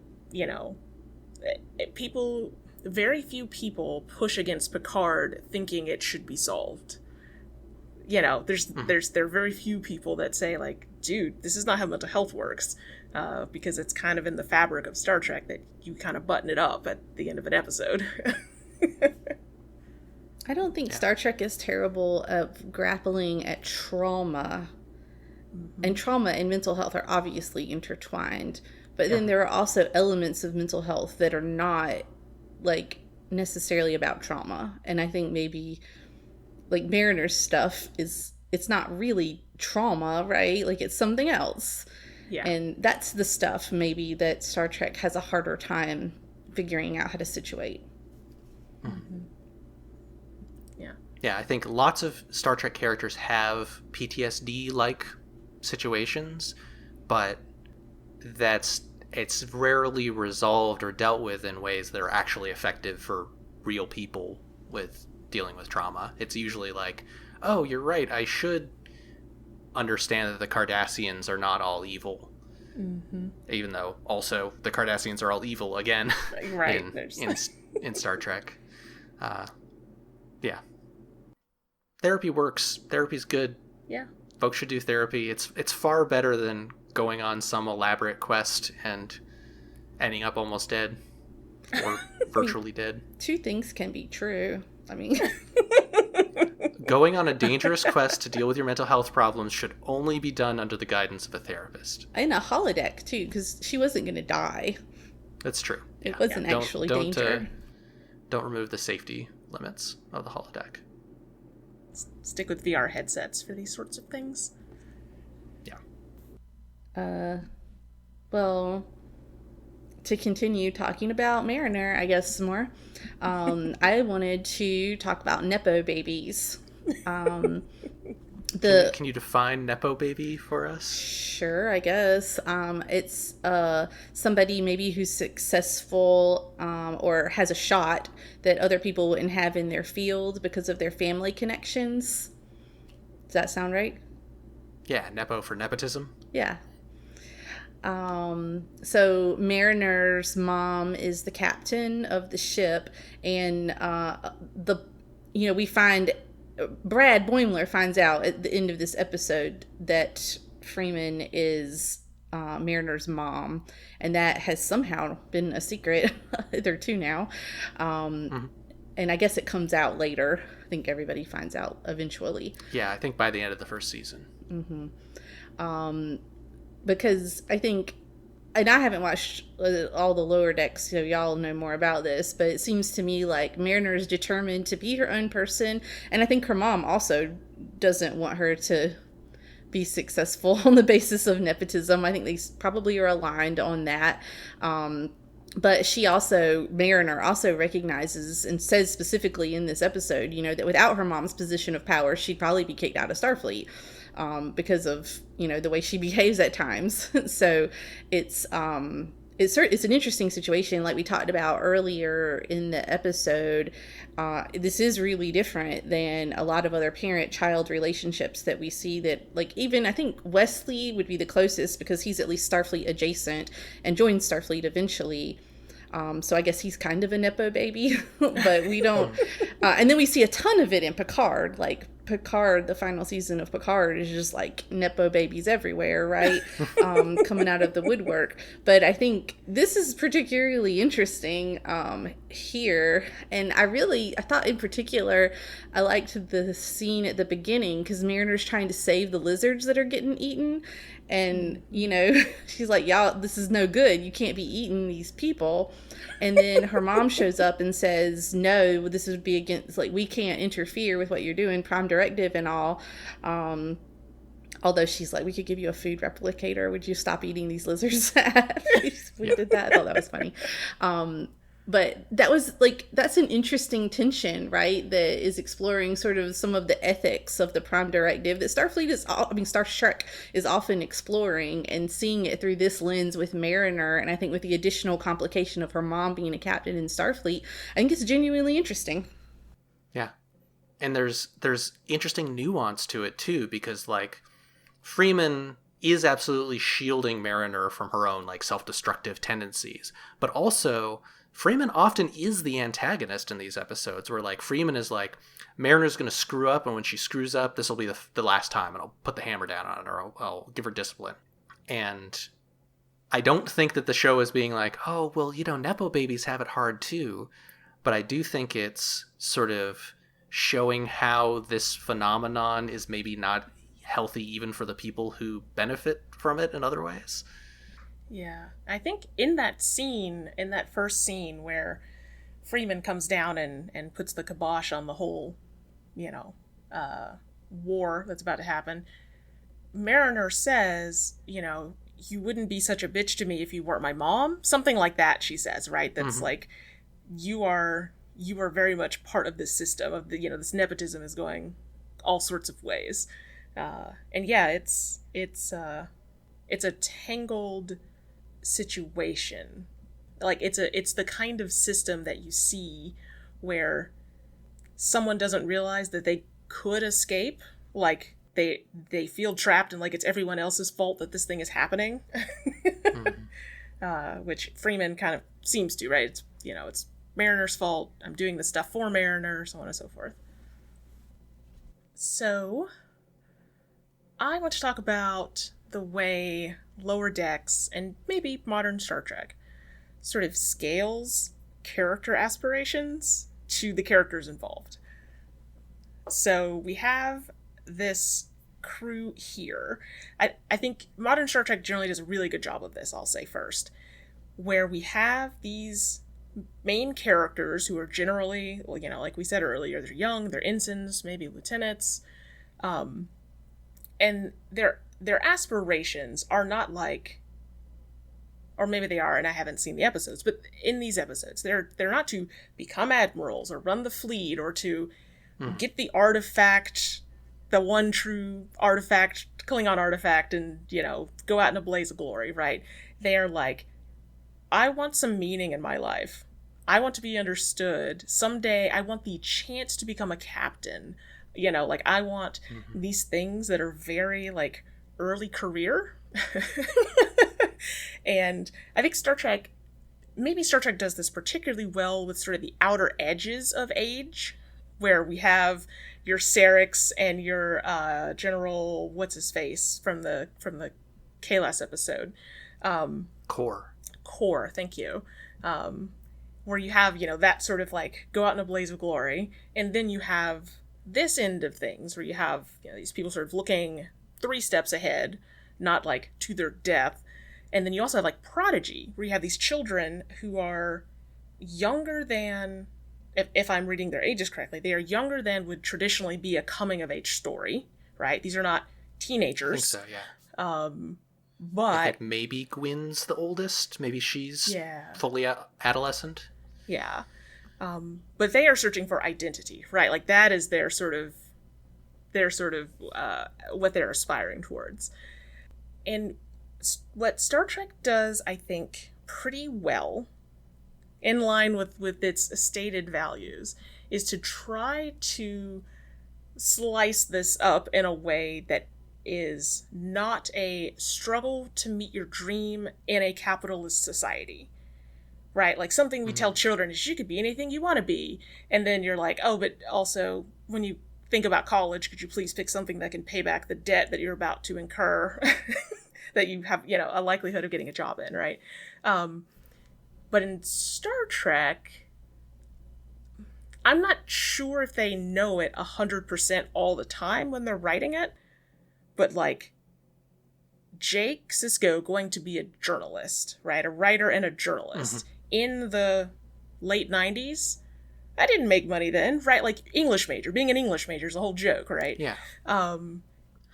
very few people push against Picard thinking it should be solved. There are very few people that say, like, dude, this is not how mental health works, because it's kind of in the fabric of Star Trek that you kind of button it up at the end of an episode. I don't think Star Trek is terrible at grappling at trauma. And trauma and mental health are obviously intertwined. But then there are also elements of mental health that are not, like, necessarily about trauma. And I think maybe, like, Mariner's stuff it's not really trauma, right? Like, it's something else. Yeah. And that's the stuff maybe that Star Trek has a harder time figuring out how to situate. Mm-hmm. Yeah, I think lots of Star Trek characters have PTSD-like situations, but it's rarely resolved or dealt with in ways that are actually effective for real people with dealing with trauma. It's usually like, oh, you're right, I should understand that the Cardassians are not all evil. Mm-hmm. Even though also the Cardassians are all evil again, right? in Star Trek. Yeah. Therapy works. Therapy's good. Yeah. Folks should do therapy. It's far better than going on some elaborate quest and ending up almost dead or virtually dead. Two things can be true. I mean, going on a dangerous quest to deal with your mental health problems should only be done under the guidance of a therapist. In a holodeck too, because she wasn't going to die. That's true. It wasn't actually danger. Don't remove the safety limits of the holodeck. Stick with VR headsets for these sorts of things. Yeah. Well, to continue talking about Mariner, I guess, some more, I wanted to talk about Nepo babies. Can you define Nepo baby for us? Sure, I guess. It's somebody maybe who's successful or has a shot that other people wouldn't have in their field because of their family connections. Does that sound right? Yeah, Nepo for nepotism. Yeah. So Mariner's mom is the captain of the ship, and we find Brad Boimler finds out at the end of this episode that Freeman is Mariner's mom, and that has somehow been a secret hitherto now. And I guess it comes out later. I think everybody finds out eventually. Yeah, I think by the end of the first season. Mm-hmm. Because I think, and I haven't watched all the lower decks, so y'all know more about this, but it seems to me like Mariner is determined to be her own person, and I think her mom also doesn't want her to be successful on the basis of nepotism. I think they probably are aligned on that. But Mariner also recognizes and says specifically in this episode, that without her mom's position of power, she'd probably be kicked out of Starfleet. Because of, the way she behaves at times. So it's an interesting situation, like we talked about earlier in the episode. This is really different than a lot of other parent-child relationships that we see that, like, even I think Wesley would be the closest because he's at least Starfleet adjacent and joins Starfleet eventually. So I guess he's kind of a Nepo baby, but we don't. And then we see a ton of it in Picard. Like Picard, the final season of Picard is just like Nepo babies everywhere, right? Coming out of the woodwork. But I think this is particularly interesting here. And I thought in particular, I liked the scene at the beginning because Mariner's trying to save the lizards that are getting eaten. And, she's like, y'all, this is no good. You can't be eating these people. And then her mom shows up and says, no, this would be against, like, we can't interfere with what you're doing, Prime Directive and all. Although she's like, we could give you a food replicator. Would you stop eating these lizards? We did that. I thought that was funny. But that was that's an interesting tension, right? That is exploring sort of some of the ethics of the Prime Directive that Star Trek is often exploring, and seeing it through this lens with Mariner. And I think with the additional complication of her mom being a captain in Starfleet, I think it's genuinely interesting. Yeah. And there's interesting nuance to it too, because like Freeman is absolutely shielding Mariner from her own like self-destructive tendencies, but also Freeman often is the antagonist in these episodes, where like Freeman is like, Mariner's going to screw up, and when she screws up, this will be the last time, and I'll put the hammer down on her, I'll give her discipline. And I don't think that the show is being like, oh, well, Nepo babies have it hard too, but I do think it's sort of showing how this phenomenon is maybe not healthy even for the people who benefit from it in other ways. Yeah. I think in that first scene where Freeman comes down and puts the kibosh on the whole, war that's about to happen, Mariner says, you wouldn't be such a bitch to me if you weren't my mom. Something like that, she says, right? That's like, you are very much part of this system of the, this nepotism is going all sorts of ways. And yeah, it's a tangled situation. Like it's the kind of system that you see where someone doesn't realize that they could escape. Like they feel trapped and like it's everyone else's fault that this thing is happening. Which Freeman kind of seems to, right? It's, it's Mariner's fault. I'm doing this stuff for Mariner, so on and so forth. So I want to talk about the way Lower Decks and maybe modern Star Trek sort of scales character aspirations to the characters involved. So we have this crew here. I think modern Star Trek generally does a really good job of this, I'll say first, where we have these main characters who are generally, like we said earlier, they're young, they're ensigns, maybe lieutenants, and their aspirations are not like, or maybe they are and I haven't seen the episodes, but in these episodes they're not to become admirals or run the fleet or to get the artifact, the one true artifact, Klingon artifact, and go out in a blaze of glory, right? They are like, I want some meaning in my life. I want to be understood. Someday I want the chance to become a captain. Like I want these things that are very like early career. And I think maybe Star Trek does this particularly well with sort of the outer edges of age, where we have your Sareks and your General what's-his-face from the Kalas episode. Core, thank you. Where you have, that sort of like go out in a blaze of glory, and then you have this end of things where you have these people sort of looking 3 steps ahead, not like to their death. And then you also have like Prodigy, where you have these children who are younger than, if I'm reading their ages correctly, they are younger than would traditionally be a coming of age story, right? These are not teenagers. I think so, yeah. But I think maybe Gwyn's the oldest. Maybe she's fully adolescent. Yeah. But they are searching for identity, right? Like that is their sort of what they're aspiring towards. And what Star Trek does, I think, pretty well, in line with its stated values, is to try to slice this up in a way that is not a struggle to meet your dream in a capitalist society. Right? Like something we tell children is you could be anything you want to be. And then you're like, oh, but also when you think about college, could you please pick something that can pay back the debt that you're about to incur that you have, a likelihood of getting a job in, right? But in Star Trek, I'm not sure if they know it 100% all the time when they're writing it, but like Jake Sisko going to be a journalist, right? A writer and a journalist in the late 90s. I didn't make money then, right? Like English major, being an English major is a whole joke, right? Yeah.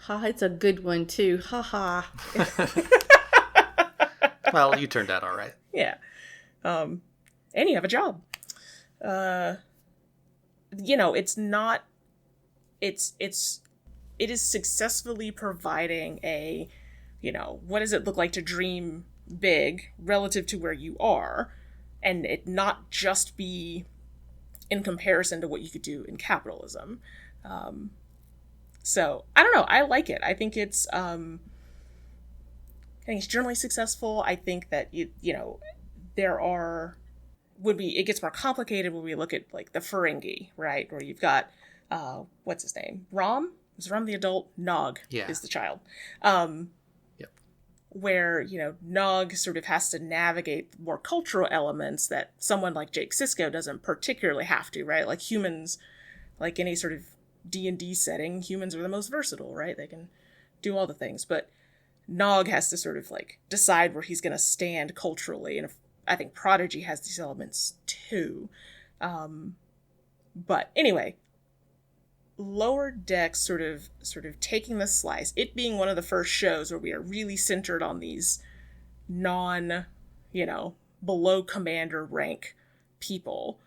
It's a good one too. Ha ha. Well, you turned out all right. Yeah. And you have a job. It's not, it is successfully providing a, what does it look like to dream big relative to where you are, and it not just be in comparison to what you could do in capitalism. So I don't know. I like it. I think it's generally successful. I think that there are it gets more complicated when we look at like the Ferengi, right? Where you've got what's his name? Rom? Is Rom the adult? Nog is the child. Yep. Where, Nog sort of has to navigate more cultural elements that someone like Jake Sisko doesn't particularly have to, right? Like humans, like any sort of D&D setting, humans are the most versatile, right? They can do all the things, but Nog has to sort of like decide where he's going to stand culturally, and I think Prodigy has these elements too. But anyway, Lower Decks sort of taking the slice, it being one of the first shows where we are really centered on these non, below commander rank people.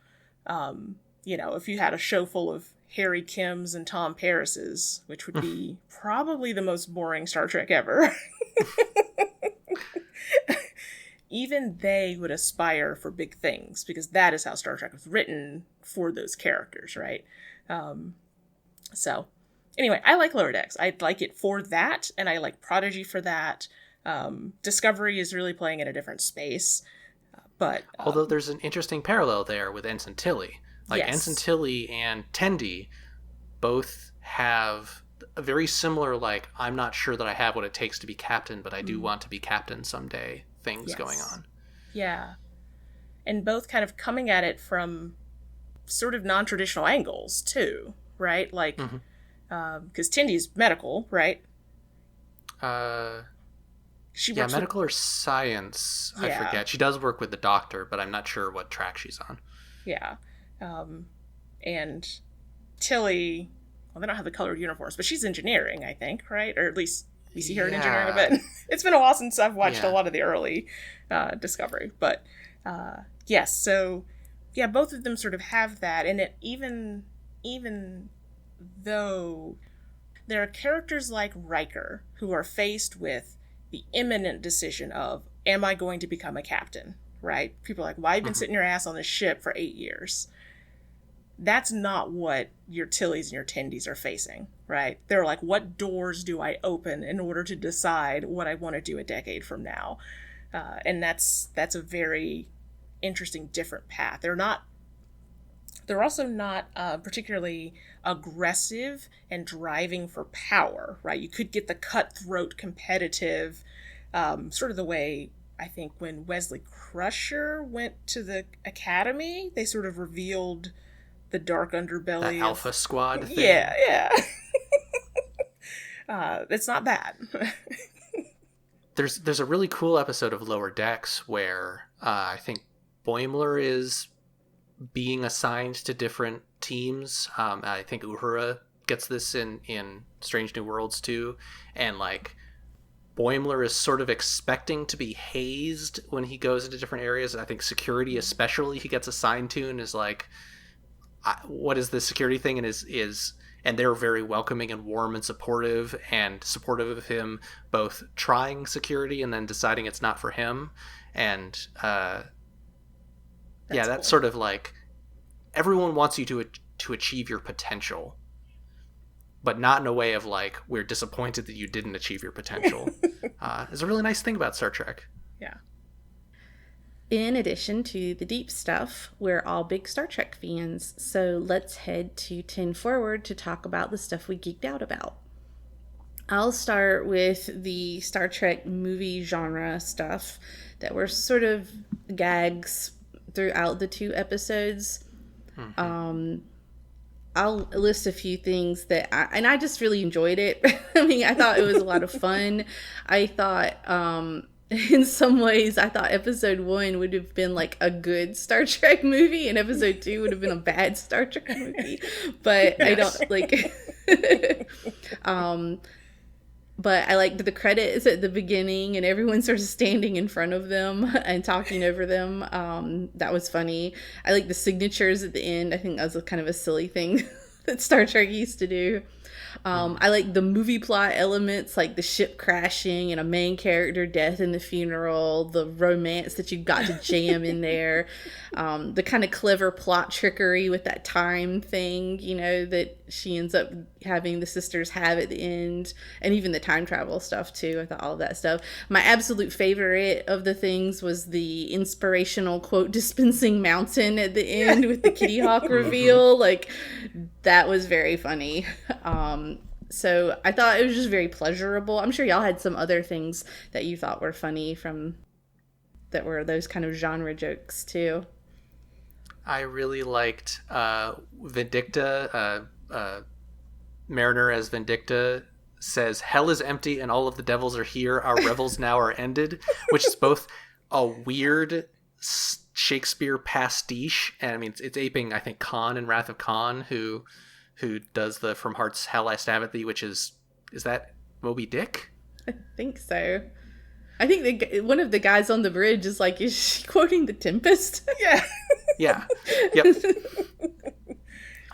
If you had a show full of Harry Kims and Tom Paris's, which would be probably the most boring Star Trek ever. Even they would aspire for big things, because that is how Star Trek was written for those characters, right? So, anyway, I like Lower Decks. I like it for that, and I like Prodigy for that. Discovery is really playing in a different space, but... although there's an interesting parallel there with Ensign Tilly. Like, yes. Ensign Tilly and Tendi both have a very similar, like, I'm not sure that I have what it takes to be captain, but I do want to be captain someday things going on. Yeah. And both kind of coming at it from sort of non-traditional angles, too, right? Like, because Tendi's medical, right? She works medical or science, I forget. She does work with the doctor, but I'm not sure what track she's on. Yeah. And Tilly, well, they don't have the colored uniforms, but she's engineering, I think, right? Or at least we see her in engineering a bit. It's been a while since I've watched a lot of the early Discovery. But yes, so yeah, both of them sort of have that. And it even though there are characters like Riker who are faced with the imminent decision of, am I going to become a captain? Right? People are like, why have you been sitting your ass on this ship for 8 years? That's not what your Tillys and your Tendys are facing, right? They're like, what doors do I open in order to decide what I want to do a decade from now? And that's a very interesting, different path. They're also not particularly aggressive and driving for power, right? You could get the cutthroat competitive, sort of the way, I think, when Wesley Crusher went to the academy, they sort of revealed the dark underbelly. The Alpha Squad thing. Yeah. It's not bad. There's a really cool episode of Lower Decks where I think Boimler is being assigned to different teams. I think Uhura gets this in Strange New Worlds too, and like Boimler is sort of expecting to be hazed when he goes into different areas. I think security especially he gets assigned to and is like, what is the security thing? And they're very welcoming and warm and supportive of him, both trying security and then deciding it's not for him. And that's cool. Sort of like, everyone wants you to achieve your potential, but not in a way of like, we're disappointed that you didn't achieve your potential. It's a really nice thing about Star Trek. Yeah. In addition to the deep stuff, we're all big Star Trek fans, so let's head to 10 Forward to talk about the stuff we geeked out about. I'll start with the Star Trek movie genre stuff that were sort of gags throughout the 2 episodes. I'll list a few things that I just really enjoyed it. I mean, I thought it was a lot of fun. I thought, in some ways, I thought episode 1 would have been like a good Star Trek movie and episode 2 would have been a bad Star Trek movie. But yes. I don't like, but I liked the credits at the beginning and everyone sort of standing in front of them and talking over them. That was funny. I like the signatures at the end. I think that was kind of a silly thing that Star Trek used to do. I like the movie plot elements, like the ship crashing and a main character death in the funeral, the romance that you got to jam in there, the kind of clever plot trickery with that time thing, that she ends up having the sisters have at the end, and even the time travel stuff too. I thought all of that stuff. My absolute favorite of the things was the inspirational quote dispensing mountain at the end with the Kitty Hawk reveal. Like, that was very funny. So I thought it was just very pleasurable. I'm sure y'all had some other things that you thought were funny that were those kind of genre jokes too. I really liked Vindicta. Mariner as Vindicta says, "Hell is empty and all of the devils are here. Our revels now are ended," which is both a weird Shakespeare pastiche, and I mean it's aping, I think, Khan in Wrath of Khan, who does the "From Heart's Hell I Stab at Thee," which is that Moby Dick? I think so. I think one of the guys on the bridge is like, is she quoting The Tempest? Yeah. Yeah. Yep.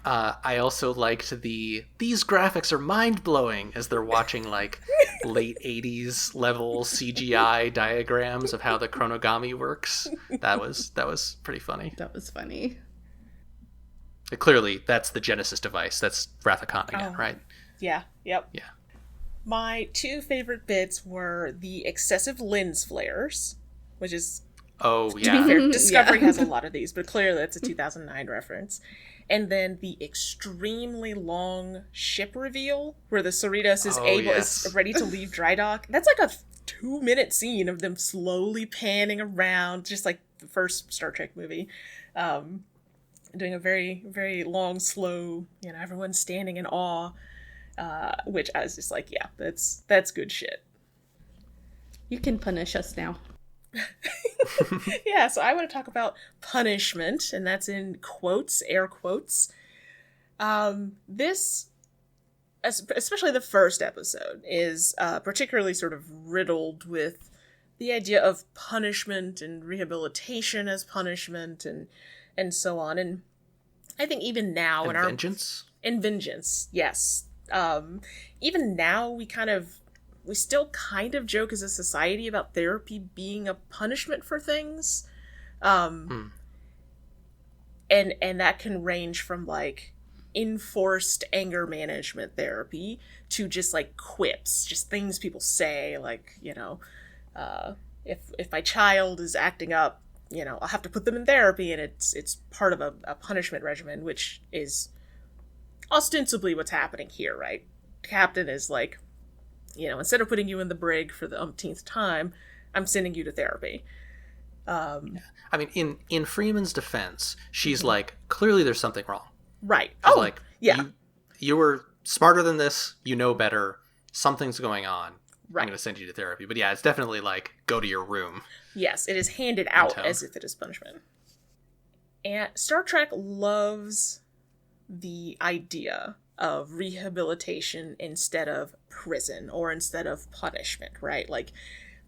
I also liked these graphics are mind-blowing as they're watching like late 80s level CGI diagrams of how the chronogami works. That was pretty funny. That was funny. Clearly, that's the Genesis device. That's Wrath of Khan again, right? Yeah. Yep. Yeah. My two favorite bits were the excessive lens flares, which is... Oh, yeah. To be fair, Discovery has a lot of these, but clearly that's a 2009 reference. And then the extremely long ship reveal, where the Cerritos is ready to leave dry dock. That's like a 2-minute scene of them slowly panning around, just like the first Star Trek movie. Doing a very, very long, slow, everyone's standing in awe, which I was just like, yeah, that's good shit. You can punish us now. Yeah, so I want to talk about punishment, and that's in quotes, air quotes. This, especially the first episode, is particularly sort of riddled with the idea of punishment and rehabilitation as punishment and so on. And I think even now in our vengeance? In vengeance, yes. Even now we still kind of joke as a society about therapy being a punishment for things. And that can range from like enforced anger management therapy to just like quips, just things people say, like, if my child is acting up, I'll have to put them in therapy, and it's part of a punishment regimen, which is ostensibly what's happening here, right? Captain is like, instead of putting you in the brig for the umpteenth time, I'm sending you to therapy. I mean, in Freeman's defense, she's like, clearly there's something wrong. Right. She's like, yeah. You were smarter than this. You know better. Something's going on. Right. I'm going to send you to therapy. But yeah, it's definitely like, go to your room. Yes, it is handed out as if it is punishment. And Star Trek loves the idea of rehabilitation instead of prison or instead of punishment, right? Like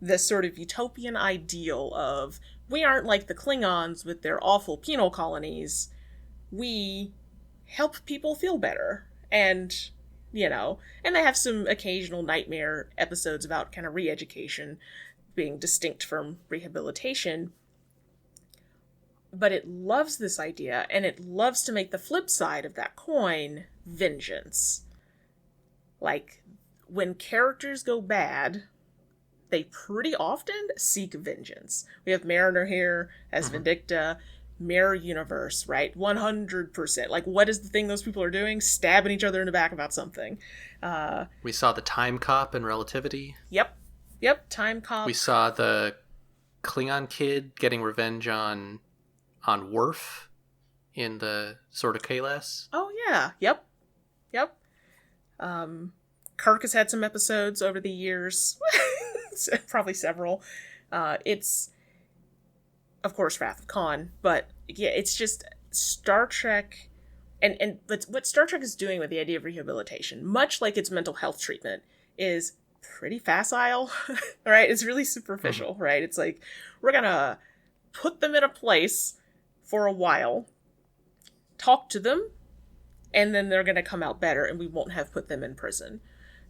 the sort of utopian ideal of, we aren't like the Klingons with their awful penal colonies. We help people feel better. And, and they have some occasional nightmare episodes about kind of re-education being distinct from rehabilitation. But it loves this idea, and it loves to make the flip side of that coin vengeance. Like, when characters go bad, they pretty often seek vengeance. We have Mariner here as Vindicta, mirror universe, right? 100%. Like, what is the thing those people are doing? Stabbing each other in the back about something. We saw the Time Cop in Relativity. Yep, Time Cop. We saw the Klingon kid getting revenge on Worf in the Sword of Kahless. Oh, yeah. Yep. Kirk has had some episodes over the years. Probably several. It's, of course, Wrath of Khan. But, yeah, it's just Star Trek. And what Star Trek is doing with the idea of rehabilitation, much like its mental health treatment, is pretty facile, right? It's really superficial, right? It's like, we're gonna put them in a place for a while, talk to them, and then they're gonna come out better, and we won't have put them in prison.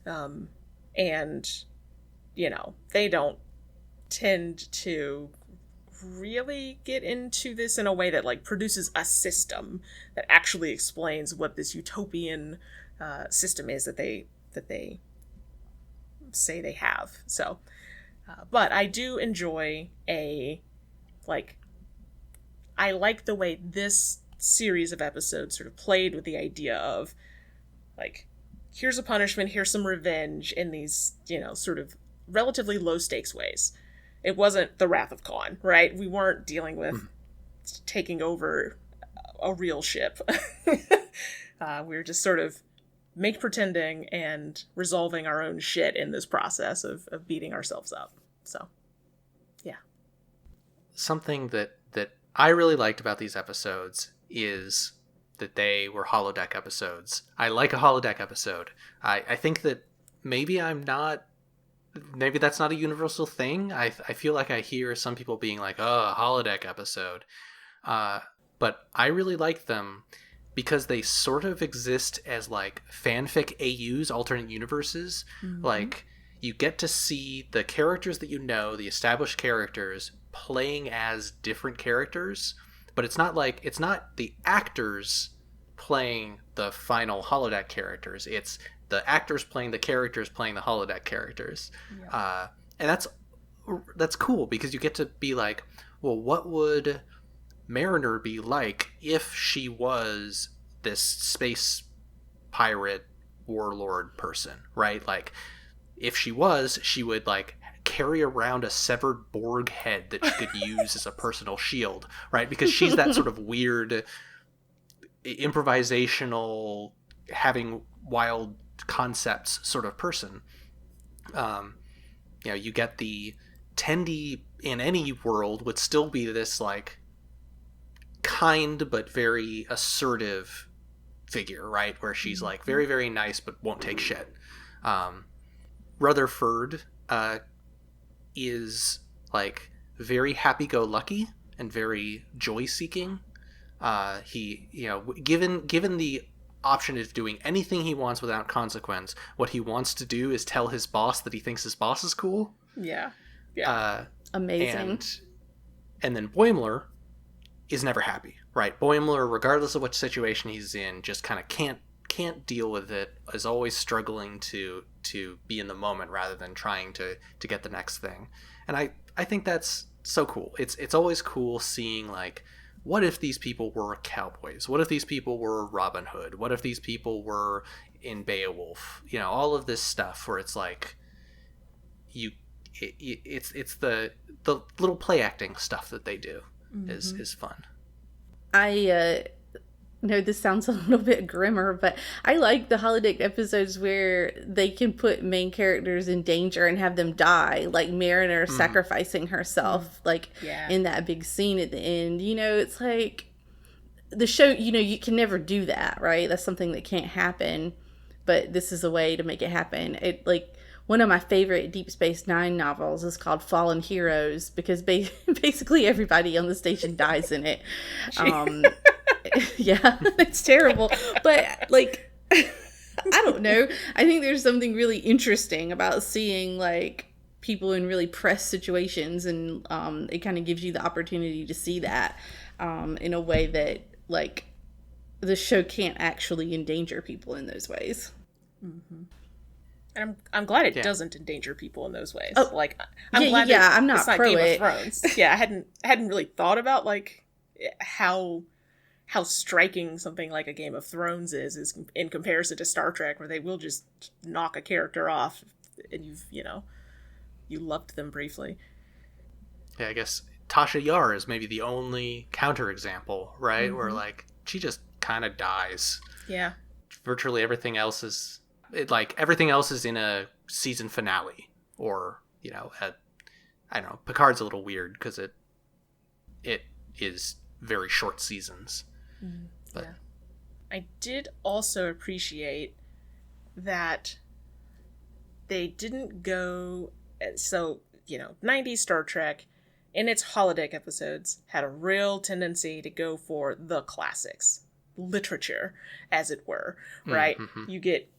And, they don't tend to really get into this in a way that like produces a system that actually explains what this utopian system is that they say they have. So, but I do enjoy I like the way this series of episodes sort of played with the idea of like, here's a punishment, here's some revenge in these, sort of relatively low stakes ways. It wasn't the Wrath of Khan, right? We weren't dealing with taking over a real ship. We were just sort of make pretending and resolving our own shit in this process of beating ourselves up. So, yeah. Something that I really liked about these episodes is that they were holodeck episodes. I like a holodeck episode. I think that maybe that's not a universal thing. I feel like I hear some people being like, oh, a holodeck episode. But I really like them because they sort of exist as like fanfic AUs, alternate universes. Mm-hmm. Like, you get to see the characters that the established characters, playing as different characters, but it's not the actors playing the final holodeck characters. It's the actors playing the characters playing the holodeck characters. Yeah. And that's cool because you get to be like, well, what would Mariner be like if she was this space pirate warlord person, right? Like, if she would like carry around a severed Borg head that she could use as a personal shield, right? Because she's that sort of weird improvisational, having wild concepts sort of person. You get the Tendi in any world would still be this like kind but very assertive figure, right? Where she's like very, very nice but won't take shit. Rutherford is like very happy-go-lucky and very joy-seeking. He, given the option of doing anything he wants without consequence, what he wants to do is tell his boss that he thinks his boss is cool. Yeah. Amazing. And then Boimler is never happy, right? Boimler, regardless of what situation he's in, just kind of can't deal with it, is always struggling to be in the moment rather than trying to get the next thing. And I think that's so cool. It's always cool seeing like, what if these people were cowboys? What if these people were Robin Hood? What if these people were in Beowulf? All of this stuff where it's like it's the little play acting stuff that they do is fun. I know this sounds a little bit grimmer, but I like the holodeck episodes where they can put main characters in danger and have them die, like Mariner sacrificing herself, in that big scene at the end. It's like the show, you can never do that, right? That's something that can't happen, but this is a way to make it happen. One of my favorite Deep Space Nine novels is called Fallen Heroes because basically everybody on the station dies in it. Yeah, it's terrible. But, I don't know. I think there's something really interesting about seeing, people in really pressed situations, and it kind of gives you the opportunity to see that in a way that, the show can't actually endanger people in those ways. Mm-hmm. And I'm glad it doesn't endanger people in those ways. Oh, I'm glad that I'm not it's not pro Game it. of Thrones. Yeah, I hadn't really thought about how striking something like a Game of Thrones is in comparison to Star Trek, where they will just knock a character off and you loved them briefly. Yeah, I guess Tasha Yar is maybe the only counterexample, right? Mm-hmm. Where she just kind of dies. Yeah. Virtually everything else is everything else is in a season finale, or I don't know. Picard's a little weird because it is very short seasons. But yeah. I did also appreciate that they didn't go 90s Star Trek in its holodeck episodes had a real tendency to go for the classics, literature, as it were, right? Mm-hmm. You get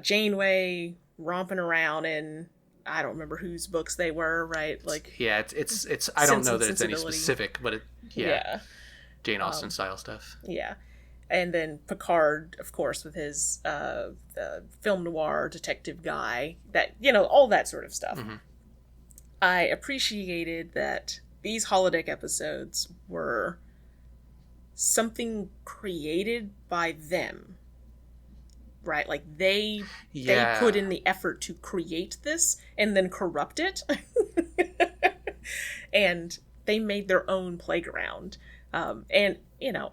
Janeway romping around in I don't remember whose books they were, right? Like, yeah, it's I don't know that it's any Sensibility. specific, but Yeah. Jane Austen style stuff. Yeah. And then Picard, of course, with his film noir detective guy, that, all that sort of stuff. Mm-hmm. I appreciated that these holodeck episodes were something created by them, right? Like they put in the effort to create this and then corrupt it. And they made their own playground. And,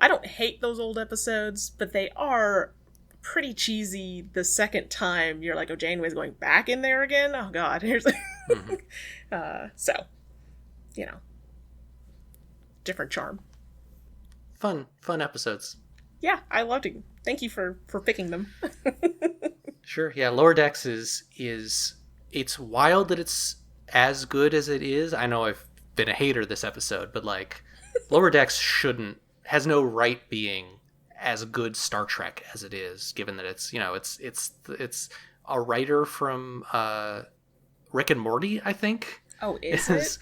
I don't hate those old episodes, but they are pretty cheesy the second time you're like, oh, Janeway's going back in there again? Oh, God. Here's Mm-hmm. So, different charm. Fun episodes. Yeah, I loved it. Thank you for picking them. Sure. Yeah, Lower Decks is it's wild that it's as good as it is. I know I've been a hater this episode, but like Lower Decks has no right being as good Star Trek as it is, given that it's it's a writer from Rick and Morty, I think. Oh, is the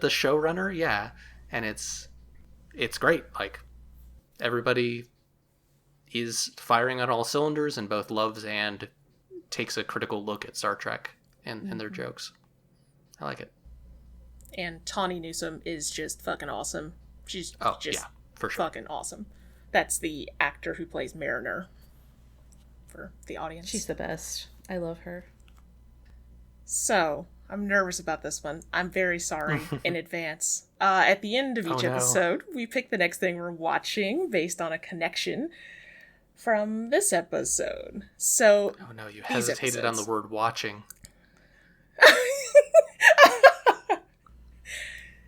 showrunner? Yeah, and it's great. Like everybody is firing on all cylinders and both loves and takes a critical look at Star Trek and their jokes. I like it. And Tawny Newsome is just fucking awesome. She's just for sure. fucking awesome. That's the actor who plays Mariner for the audience. She's the best. I love her. So, I'm nervous about this one. I'm very sorry in advance. At the end of each episode, we pick the next thing we're watching based on a connection from this episode. So, oh no, you hesitated on the word watching.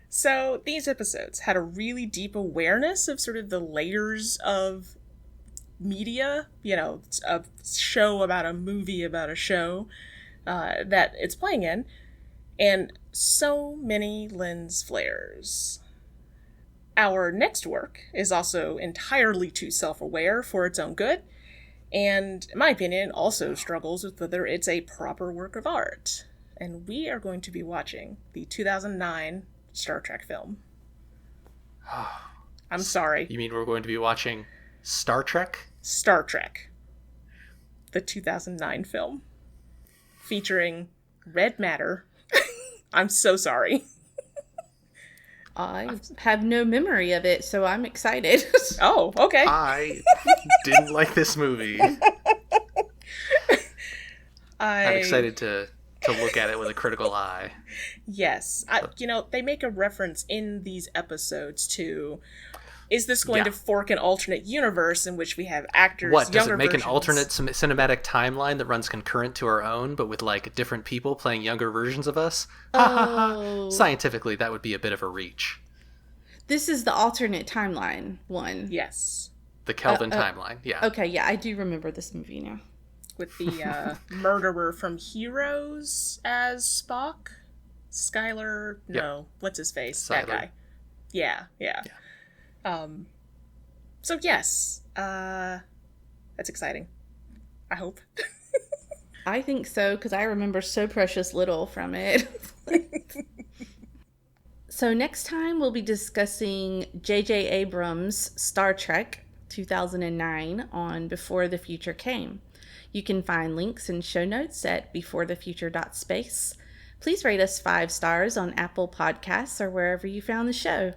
So, these episodes had a really deep awareness of sort of the layers of media, a show about a movie about a show that it's playing in, and so many lens flares. Our next work is also entirely too self-aware for its own good, and, in my opinion, also struggles with whether it's a proper work of art. And we are going to be watching the 2009 Star Trek film. I'm sorry. You mean we're going to be watching Star Trek? Star Trek. The 2009 film. Featuring red matter. I'm so sorry. I have no memory of it, so I'm excited. Oh, okay. I didn't like this movie. I'm excited to look at it with a critical eye. Yes. They make a reference in these episodes to, is this going to fork an alternate universe in which we have actors, what, does younger it make versions? an alternate cinematic timeline that runs concurrent to our own, but with, like, different people playing younger versions of us? Oh. Scientifically, that would be a bit of a reach. This is the alternate timeline one. Yes. The Kelvin timeline, yeah. Okay, yeah, I do remember this movie now. With the murderer from Heroes as Spock? Skylar? No. What's his face? Siler. That guy. Yeah. So yes, that's exciting. I hope. I think so, because I remember so precious little from it. So next time we'll be discussing J.J. Abrams' Star Trek 2009 on Before the Future Came. You can find links and show notes at beforethefuture.space. Please rate us 5 stars on Apple Podcasts or wherever you found the show.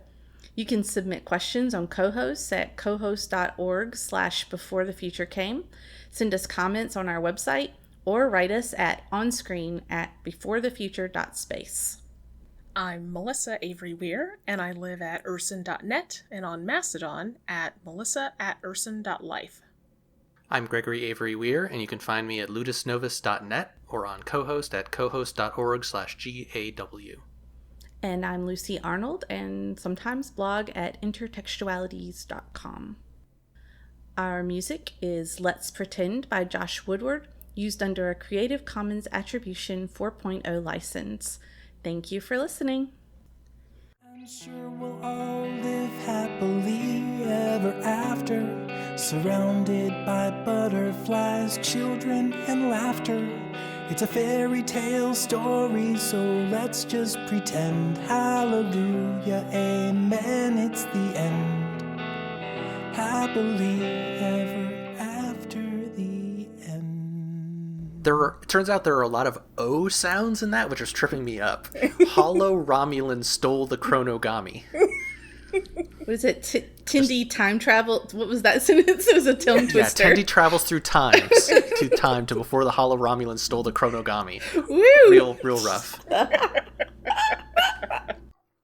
You can submit questions on co-hosts at cohost.org/beforethefuturecame, send us comments on our website, or write us at onscreen@beforethefuture.space. I'm Melissa Avery Weir, and I live at urson.net and on Mastodon at melissa@urson.life. I'm Gregory Avery Weir, and you can find me at ludusnovus.net or on cohost at cohost.org/GAW. And I'm Lucy Arnold, and sometimes blog at intertextualities.com. Our music is Let's Pretend by Josh Woodward, used under a Creative Commons Attribution 4.0 license. Thank you for listening. I'm sure we'll all live happily ever after, surrounded by butterflies, children, and laughter. It's a fairy tale story, so let's just pretend. Hallelujah, amen, it's the end. Happily ever after the end. It turns out there are a lot of O sounds in that, which is tripping me up. Hollow Romulan stole the chronogami. What is it? Tindy time travel? What was that sentence? It was a tongue twister. Yeah, Tendi travels through time to before the Hollow Romulan stole the chronogami. Woo! Real rough.